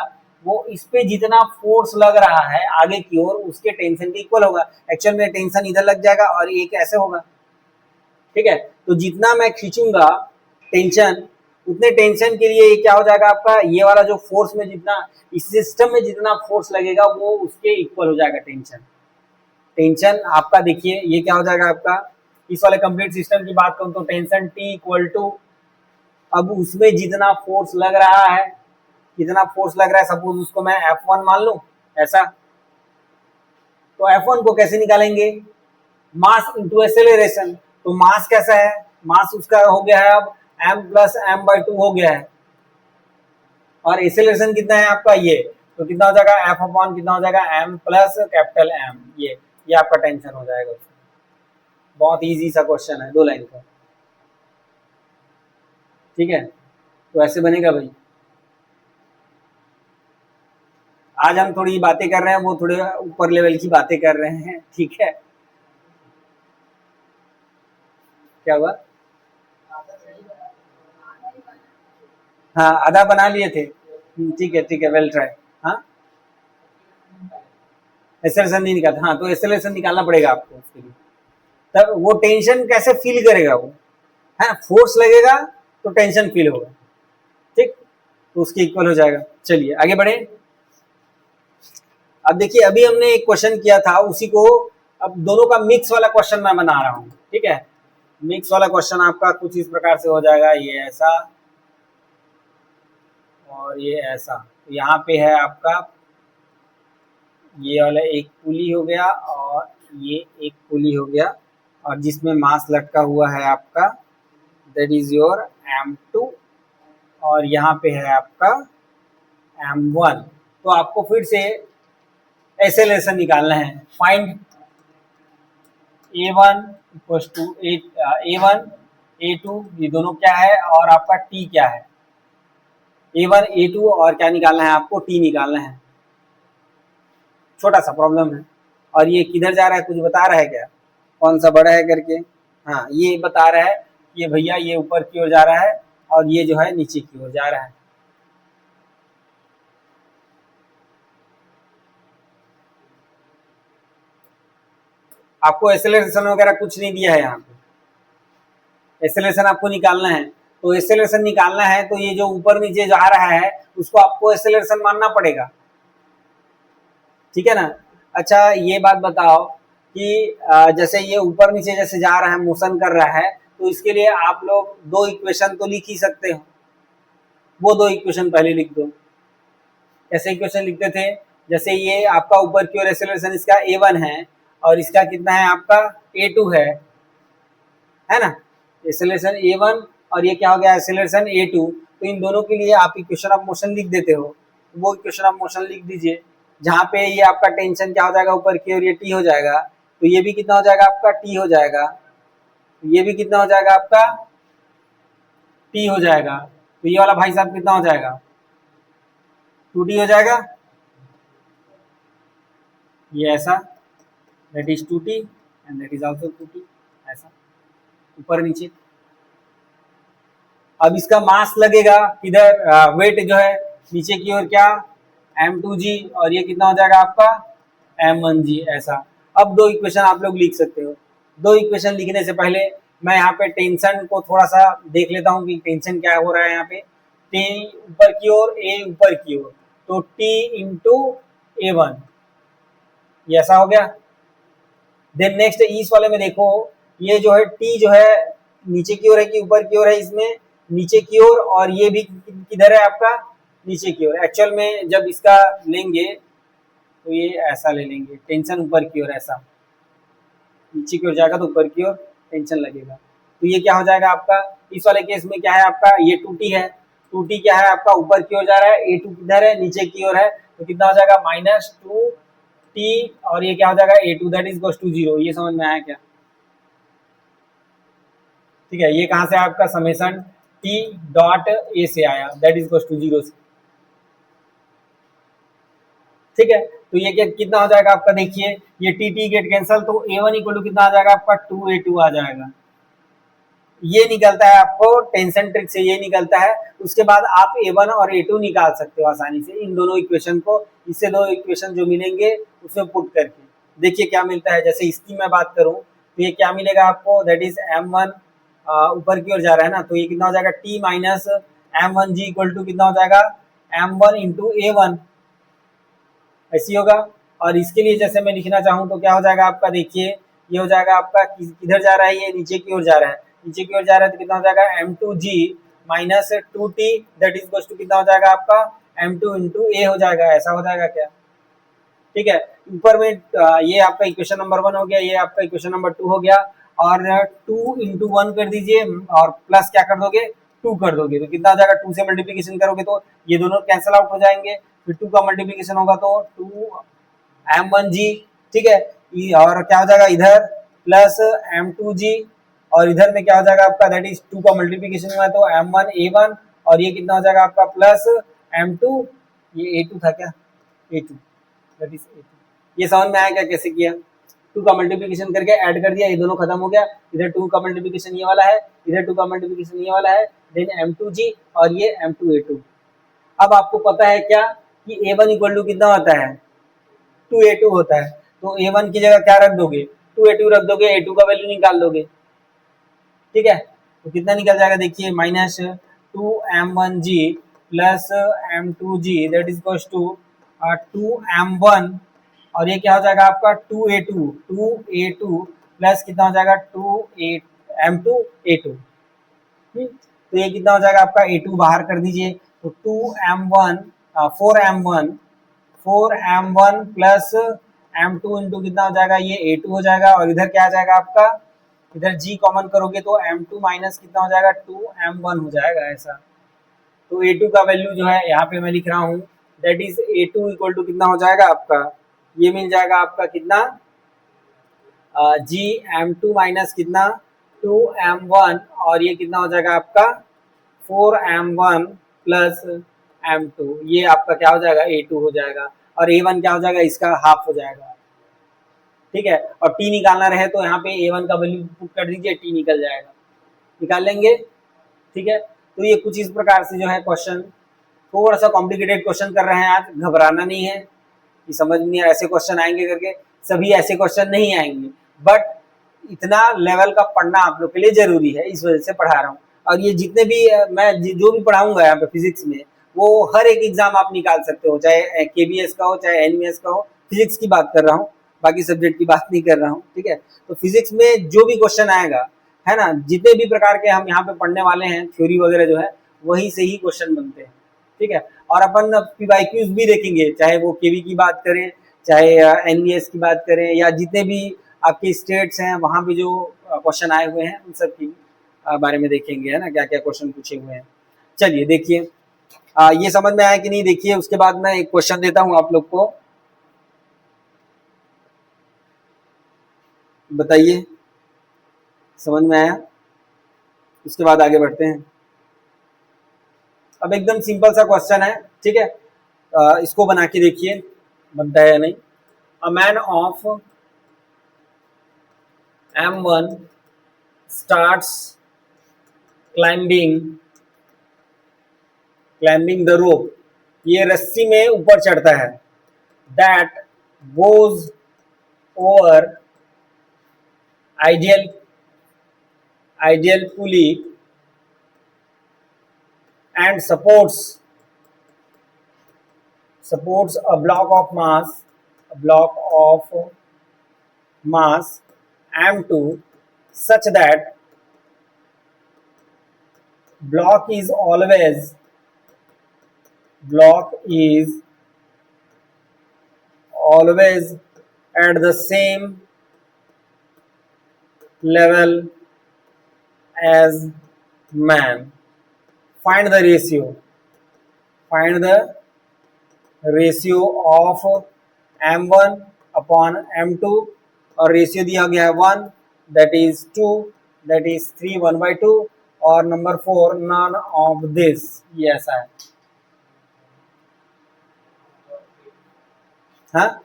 वो इस पे जितना फोर्स लग रहा है आगे की ओर उसके टेंशन के इक्वल होगा। एक्चुअल में टेंशन इधर लग जाएगा और एक ऐसे होगा, ठीक है। तो जितना मैं खींचूंगा टेंशन, उतने टेंशन के लिए ये क्या हो जाएगा आपका, ये वाला जो फोर्स में जितना इस सिस्टम में जितना फोर्स लगेगा वो उसके इक्वल हो जाएगा टेंशन। टेंशन आपका देखिए ये क्या हो जाएगा आपका, इस वाले कंप्लीट सिस्टम की बात करूं तो टेंशन T इक्वल टू, अब उसमें जितना फोर्स लग रहा है, कितना फोर्स लग रहा है, सपोज उसको मैं F1 मान लूं ऐसा, तो F1 को कैसे निकालेंगे, मास इंटू एक्सेलरेशन। तो मास कैसा है, मास उसका हो गया है अब m प्लस m बाई 2 हो गया है, और एक्सेलरेशन कितना है आपका ये, तो कितना हो जाएगा F अपॉन कितना हो जाएगा m प्लस कैपिटल M, ये आपका टेंशन हो जाएगा। बहुत इजी सा क्वेश्चन है, 2 लाइन का, ठीक है। तो ऐसे बनेगा भाई। आज हम थोड़ी बातें कर रहे हैं, वो थोड़े ऊपर लेवल की बातें कर रहे हैं, ठीक है। क्या हुआ, हाँ आधा बना लिए थे, ठीक है ठीक है, वेल ट्राई। हाँ एक्सेलरेशन नहीं निकालता, हाँ तो एक्सेलरेशन निकालना पड़ेगा आपको उसके लिए। तब वो टेंशन कैसे फील करेगा वो, है फोर्स लगेगा तो टेंशन फील होगा, ठीक, तो उसके इक्वल हो जाएगा। चलिए आगे बढ़े। अब देखिए अभी हमने एक क्वेश्चन किया था उसी को, अब दोनों का मिक्स वाला क्वेश्चन मैं बना रहा हूँ, ठीक है। मिक्स वाला क्वेश्चन आपका कुछ इस प्रकार से हो जाएगा, ये ऐसा और ये ऐसा। तो यहाँ पे है आपका ये वाला एक पुली हो गया और ये एक पुली हो गया, और जिसमें मास लटका हुआ है आपका, दैट इज योर M2, और यहाँ पे है आपका M1। तो आपको फिर से एक्सेलरेशन निकालना है, find A1 equals to A1 A2, ये दोनों क्या है और आपका T क्या है, A1 A2 और क्या निकालना है आपको, T निकालना है। छोटा सा प्रॉब्लम है, और ये किधर जा रहा है कुछ बता रहा है क्या, कौन सा बड़ा है करके, हाँ ये बता रहा है ये भैया ये ऊपर की ओर जा रहा है और ये जो है नीचे की ओर जा रहा है। आपको एक्सेलरेशन वगैरह कुछ नहीं दिया है यहाँ पे, एक्सेलरेशन आपको निकालना है। तो एक्सेलरेशन निकालना है तो ये जो ऊपर नीचे जा रहा है उसको आपको एक्सेलरेशन मानना पड़ेगा, ठीक है ना। अच्छा ये बात बताओ कि जैसे ये ऊपर नीचे जैसे जा रहा है, मोशन कर रहा है, तो इसके लिए आप लोग 2 इक्वेशन तो लिख ही सकते हो, वो 2 इक्वेशन पहले लिख दो। कैसे इक्वेशन लिखते थे, जैसे ये आपका ऊपर की ओर एक्सेलरेशन इसका A1 है और इसका कितना है आपका A2 है ना, एक्सेलरेशन A1 और ये क्या हो गया एक्सेलरेशन A2। तो इन दोनों के लिए आप इक्वेशन ऑफ मोशन लिख देते हो, वो इक्वेशन ऑफ मोशन लिख दीजिए, जहाँ पे ये आपका टेंशन क्या हो जाएगा ऊपर की ओर ये T हो जाएगा, तो ये भी कितना हो जाएगा आपका T हो जाएगा, ये भी कितना हो जाएगा आपका T हो जाएगा। तो ये वाला भाई साहब कितना हो जाएगा 2T हो जाएगा, ये ऐसा, that is 2T and that is also 2T, ऐसा ऊपर नीचे। अब इसका मास लगेगा किधर, वेट जो है नीचे की ओर क्या M2G, और ये कितना हो जाएगा आपका M1G, ऐसा। अब 2 इक्वेशन आप लोग लिख सकते हो। 2 इक्वेशन लिखने से पहले मैं यहाँ पे टेंशन को थोड़ा सा देख लेता हूँ कि टेंशन क्या हो रहा है यहाँ पे। T ऊपर की ओर, A ऊपर की ओर, तो T इंटू A1, ये ऐसा हो गया। देन नेक्स्ट इस वाले में देखो, ये जो है T जो है नीचे की ओर है कि ऊपर की ओर है, इसमें नीचे की ओर, और ये भी किधर है आपका नीचे की ओर। एक्चुअल में जब इसका लेंगे तो ये ऐसा ले लेंगे, टेंशन ऊपर की ओर ऐसा, नीचे की ओर जाएगा तो ऊपर की ओर टेंशन लगेगा। तो ये क्या हो जाएगा आपका, इस वाले केस में क्या है आपका ये 2T है, 2T क्या है आपका ऊपर की ओर जा रहा है, A2 किधर है नीचे की ओर है, तो कितना हो जाएगा -2T, और ये क्या हो जाएगा A2 that is equals to 0। ये समझ में आया क्या, ठीक है। ये कहाँ से आपका समेशन T डॉट A से आया, दैट इज इक्वल्स टू 0 से, ठीक है। तो ये क्या कितना हो जाएगा आपका, देखिए ये T गेट कैंसल, तो A1 इक्वल टू कितना आ जाएगा आपका 2A2 आ जाएगा, ये निकलता है आपको टेंशन ट्रिक से, ये निकलता है। उसके बाद आप A1 और A2 निकाल सकते हो आसानी से इन दोनों इक्वेशन को, इससे दो इक्वेशन जो मिलेंगे उसमें पुट करके देखिए क्या मिलता है। जैसे इसकी मैं बात करूं तो ये क्या मिलेगा आपको, दैट इज M1 ऊपर की ओर जा रहा है ना, तो ये कितना हो जाएगा T minus M1G equal to कितना हो जाएगा M1 इंटू A1, ऐसी होगा। और इसके लिए जैसे मैं लिखना चाहूँ तो क्या हो जाएगा आपका, देखिए ये हो जाएगा आपका किधर जा रहा है, ये नीचे की ओर जा रहा है, नीचे की ओर जा रहा है तो कितना हो जाएगा M2G minus 2T that is equal to कितना हो जाएगा आपका M2 इंटू A हो जाएगा, ऐसा हो जाएगा क्या, ठीक है। ऊपर में ये आपका इक्वेशन नंबर 1 हो गया, ये आपका इक्वेशन नंबर 2 हो गया, और 2 इंटू 1 कर दीजिए और प्लस क्या कर दोगे 2 कर दोगे, तो कितना हो जाएगा 2 से मल्टीप्लीकेशन करोगे तो ये दोनों कैंसिल आउट हो जाएंगे, फिर 2 का मल्टीप्लीकेशन होगा तो 2M1G, ठीक है। और क्या हो जाएगा इधर प्लस M2G, और इधर में क्या हो जाएगा आपका, दैट इज 2 का मल्टीप्लीकेशन हुआ तो M1A1, और ये कितना हो जाएगा आपका प्लस M2, ये A2 था क्या, A2 दैट इज A2। ये समझ में आया क्या कैसे किया, 2 का मल्टीप्लीकेशन करके ऐड कर दिया, ये दोनों खत्म हो गया, इधर 2 का मल्टीप्लीकेशन ये वाला है, इधर 2 का मल्टीप्लीकेशन ये वाला है, देन M2G और ये M2A2। अब आपको पता है क्या कि A1 इक्वल टू कितना होता है 2A2 होता है, तो A1 की जगह क्या रख दोगे 2A2 रख दोगे, A2 का वैल्यू निकाल दोगे, ठीक है। तो कितना निकल जाएगा देखिए minus 2M1G plus M2G that is equal to 2M1, और ये क्या हो जाएगा आपका 2A2 प्लस कितना हो जाएगा 2M2A2, तो ये कितना हो जाएगा आपका A2 बाहर कर दीजिए, तो 2M1 4M1 plus M2 into कितना हो जाएगा ये A2 हो जाएगा, और इधर क्या आ जाएगा आपका, इधर G कॉमन करोगे तो M2 माइनस कितना हो जाएगा 2M1 हो जाएगा ऐसा। तो A2 का वैल्यू जो है यहाँ पे मैं लिख रहा हूँ, that is A2 equal to कितना हो जाएगा आपका, ये मिल जाएगा आपका कितना GM2 माइनस कितना 2M1, और ये कितना हो जाएगा आपका 4M1 प्लस M2, ये आपका क्या हो जाएगा A2 हो जाएगा, और A1 क्या हो जाएगा इसका हाफ हो जाएगा, ठीक है। और T निकालना रहे तो यहाँ पे A1 का वैल्यू पुट कर दीजिए, T निकल जाएगा, निकाल लेंगे, ठीक है। तो ये कुछ इस प्रकार से जो है क्वेश्चन, थोड़ा सा कॉम्प्लिकेटेड क्वेश्चन कर रहे हैं आज, घबराना नहीं है कि समझ में नहीं ऐसे क्वेश्चन आएंगे करके, सभी ऐसे क्वेश्चन नहीं आएंगे, बट इतना लेवल का पढ़ना आप लोग के लिए जरूरी है, इस वजह से पढ़ा रहा हूँ। और ये जितने भी मैं जो भी पढ़ाऊंगा यहाँ पे फिजिक्स में, वो हर एक एग्जाम आप निकाल सकते हो, चाहे KBS का हो चाहे NVS का हो, फिजिक्स की बात कर रहा हूँ, बाकी सब्जेक्ट की बात नहीं कर रहा हूँ, ठीक है। तो फिजिक्स में जो भी क्वेश्चन आएगा है ना, जितने भी प्रकार के हम यहाँ पे पढ़ने वाले हैं थ्योरी वगैरह जो है, वही से ही क्वेश्चन बनते हैं, ठीक है। और अपन PYQs भी देखेंगे, चाहे वो केवी की बात करें, चाहे NVS की बात करें, या जितने भी आपके स्टेट्स हैं वहाँ पे जो क्वेश्चन आए हुए हैं उन सब की बारे में देखेंगे, है ना, क्या क्या क्वेश्चन पूछे हुए हैं। चलिए देखिए ये समझ में आया कि नहीं, देखिए उसके बाद मैं एक क्वेश्चन देता हूँ आप लोग को, बताइए समझ में आया, उसके बाद आगे बढ़ते हैं। अब एकदम सिंपल सा क्वेश्चन है, ठीक है, इसको बना के देखिए बनता है या नहीं। A man of M1 starts climbing the rope, ये रस्सी में ऊपर चढ़ता है, that goes over ideal pulley and supports a block of mass M2 such that block is always at the same level as man. Find the ratio of M1 upon M2, और रेशियो दिया गया है 1, दैट इज 2, दैट इज 3 1/2, और नंबर 4 नन ऑफ दिस, ये ऐसा है, हाँ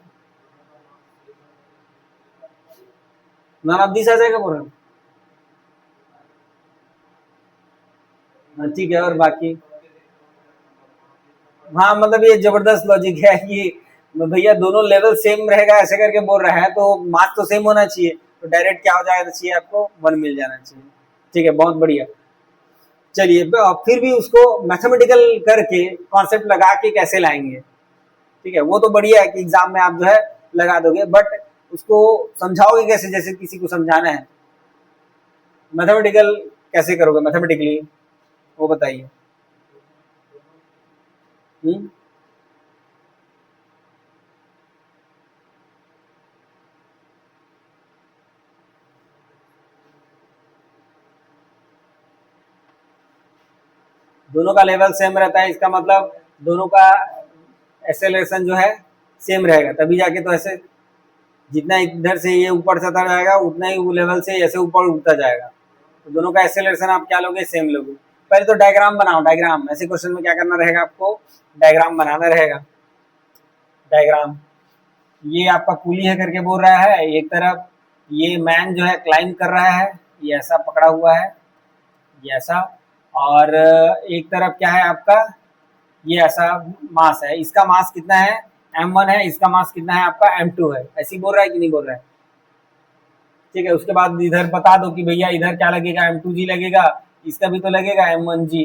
नन ऑफ दिस आ जाएगा पूरा, हाँ ठीक है, और बाकी हाँ मतलब ये जबरदस्त लॉजिक है कि भैया दोनों लेवल सेम रहेगा ऐसे करके बोल रहा है, तो मार्क्स तो सेम होना चाहिए, तो डायरेक्ट क्या हो जाना चाहिए आपको, 1 मिल जाना चाहिए। ठीक है, बहुत बढ़िया। चलिए फिर भी उसको मैथमेटिकल करके कॉन्सेप्ट लगा के कैसे लाएंगे। ठीक है, वो तो बढ़िया है कि एग्जाम में आप जो है लगा दोगे, बट उसको समझाओगे कैसे, जैसे किसी को समझाना है, मैथमेटिकल कैसे करोगे मैथमेटिकली, वो बताइए। हम्म दोनों का लेवल सेम रहता है, इसका मतलब दोनों का एक्सेलरेशन जो है सेम रहेगा, तभी जाके तो ऐसे जितना इधर से ये ऊपर चढ़ता जाएगा उतना ही वो लेवल से ऐसे ऊपर उठता जाएगा, तो दोनों का एक्सेलरेशन आप क्या लोगे, सेम लोगे। पहले तो डायग्राम बनाओ, डायग्राम ऐसे क्वेश्चन में क्या करना रहेगा आपको, डायग्राम बनाना रहेगा। डायग्राम, ये आपका पुली है करके बोल रहा है, एक तरफ ये मैन जो है क्लाइंब कर रहा है, ये ऐसा पकड़ा हुआ है, ये ऐसा, और एक तरफ क्या है आपका, ये ऐसा मास है, इसका मास कितना है, m1 है, इसका मास कितना है आपका, m2 है, ऐसे ही बोल रहा है कि नहीं बोल रहा है। ठीक है, उसके बाद इधर बता दो कि भैया इधर क्या लगेगा, m2g लगेगा, इसका भी तो लगेगा m1g,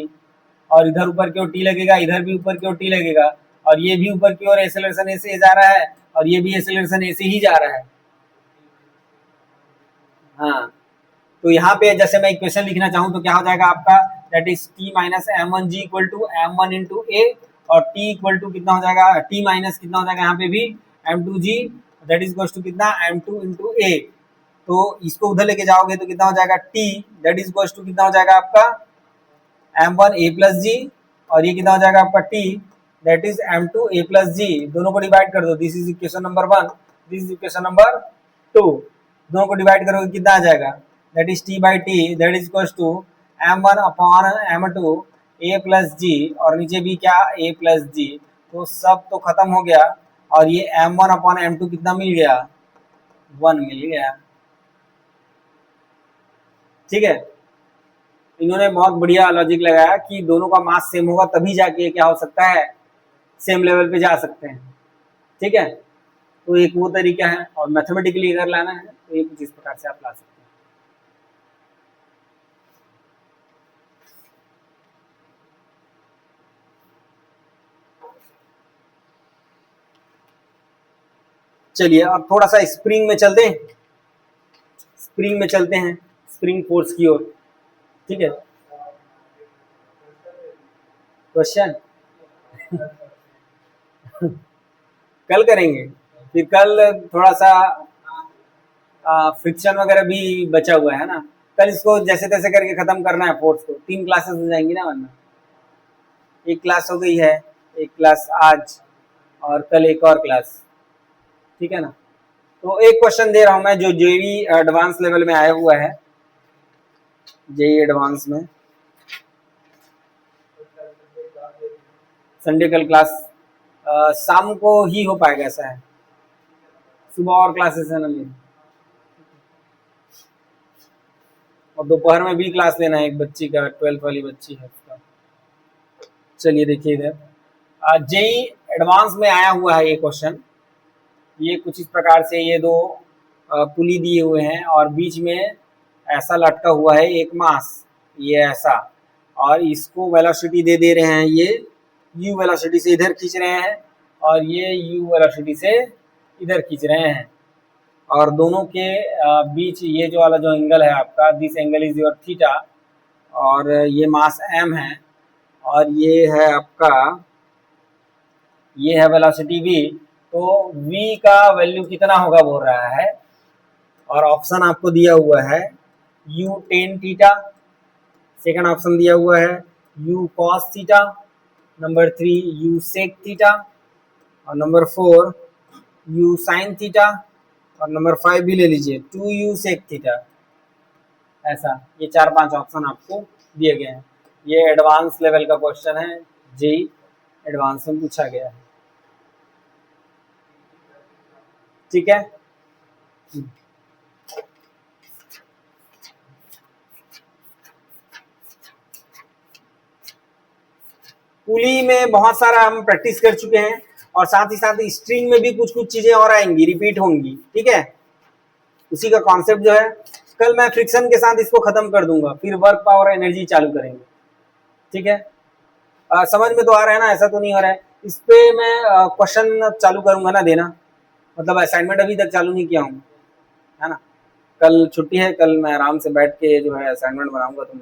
और इधर ऊपर की ओर टी लगेगा, इधर भी ऊपर की ओर टी लगेगा, और ये भी ऊपर की ओर एक्सेलरेशन ऐसे जा रहा है, और ये भी एक्सेलरेशन ऐसे ही जा रहा है। हाँ, तो यहाँ पे जैसे मैं इक्वेशन लिखना चाहूँ तो क्या हो जाएगा आपका, that is T minus M one g equal to M one into a, और टी इक्वल टू कितना हो जाएगा, टी माइनस कितना हो जाएगा यहाँ पे भी M two g, that is equal to कितना, एम टू इंटू ए। तो इसको उधर लेके जाओगे तो कितना हो जाएगा, T that is equal to कितना हो जाएगा आपका, M one a plus g, और ये कितना हो जाएगा आपका T that is M two a plus g, दोनों को डिवाइड कर दो, this is equation number 1, this is equation number 2, दोनों को डिवाइड करोगे कितना आ जाएगा, that is T by T that is equal to M one upon M two a plus g, और नीचे भी क्या, ए प्लस जी, तो सब तो खत्म हो गया, और ये M one upon M two कितना मिल गया, 1 मिल गया। ठीक है, इन्होंने बहुत बढ़िया लॉजिक लगाया कि दोनों का मास सेम होगा तभी जाके क्या हो सकता है, सेम लेवल पे जा सकते हैं। ठीक है, तो एक वो तरीका है, और मैथमेटिकली अगर लाना है तो ये कुछ इस प्रकार से आप ला सकते हैं। चलिए अब थोड़ा सा स्प्रिंग में चलते हैं, स्प्रिंग में चलते हैं, स्प्रिंग फोर्स की ओर। ठीक है, क्वेश्चन कल करेंगे, फिर कल थोड़ा सा फ्रिक्शन वगैरह भी बचा हुआ है ना, कल इसको जैसे तैसे करके खत्म करना है फोर्स को, 3 क्लासेस हो जाएंगी ना, वरना एक क्लास हो गई है, एक क्लास आज, और कल एक और क्लास। ठीक है ना, तो एक क्वेश्चन दे रहा हूं मैं जो जेई एडवांस लेवल में आया हुआ है, जेई एडवांस में, संडे कल क्लास शाम को ही हो पाएगा ऐसा है, सुबह और क्लासेस है ना मेरी, और दोपहर में भी क्लास लेना है एक बच्ची का, 12th वाली बच्ची है उसका। चलिए देखिए इधर जेई एडवांस में आया हुआ है ये क्वेश्चन, ये कुछ इस प्रकार से, ये दो पुली दिए हुए हैं और बीच में ऐसा लटका हुआ है एक मास, ये ऐसा, और इसको वेलोसिटी दे दे रहे हैं, ये यू वेलोसिटी से इधर खींच रहे हैं, और ये यू वेलोसिटी से इधर खींच रहे हैं, और दोनों के बीच ये जो वाला जो एंगल है आपका, this angle is your theta, और ये मास एम है, और ये है आपका, ये है वेलोसिटी v, तो v का वैल्यू कितना होगा बोल रहा है, और ऑप्शन आपको दिया हुआ है u tan theta, second option दिया हुआ है u cos theta, number 3 u sec theta, और नंबर 4 u sin थीटा, और नंबर 5 भी ले लीजिए 2u sec थीटा। ऐसा ये 4-5 ऑप्शन आपको दिए गए हैं, ये एडवांस लेवल का क्वेश्चन है, जेई एडवांस में पूछा गया है। ठीक है, पुली में बहुत सारा हम प्रैक्टिस कर चुके हैं और साथ ही साथ स्ट्रिंग में भी कुछ कुछ चीजें और आएंगी, रिपीट होंगी, ठीक है। उसी का कॉन्सेप्ट जो है, कल मैं फ्रिक्शन के साथ इसको खत्म कर दूंगा, फिर वर्क पावर एनर्जी चालू करेंगे, ठीक है। समझ में तो आ रहा है ना, ऐसा तो नहीं हो रहा है। इस पे मैं क्वेश्चन चालू करूंगा ना देना, मतलब असाइनमेंट अभी तक चालू नहीं किया हूँ, है ना। कल छुट्टी है, कल मैं आराम से बैठ के जो है असाइनमेंट बनाऊंगा। तुम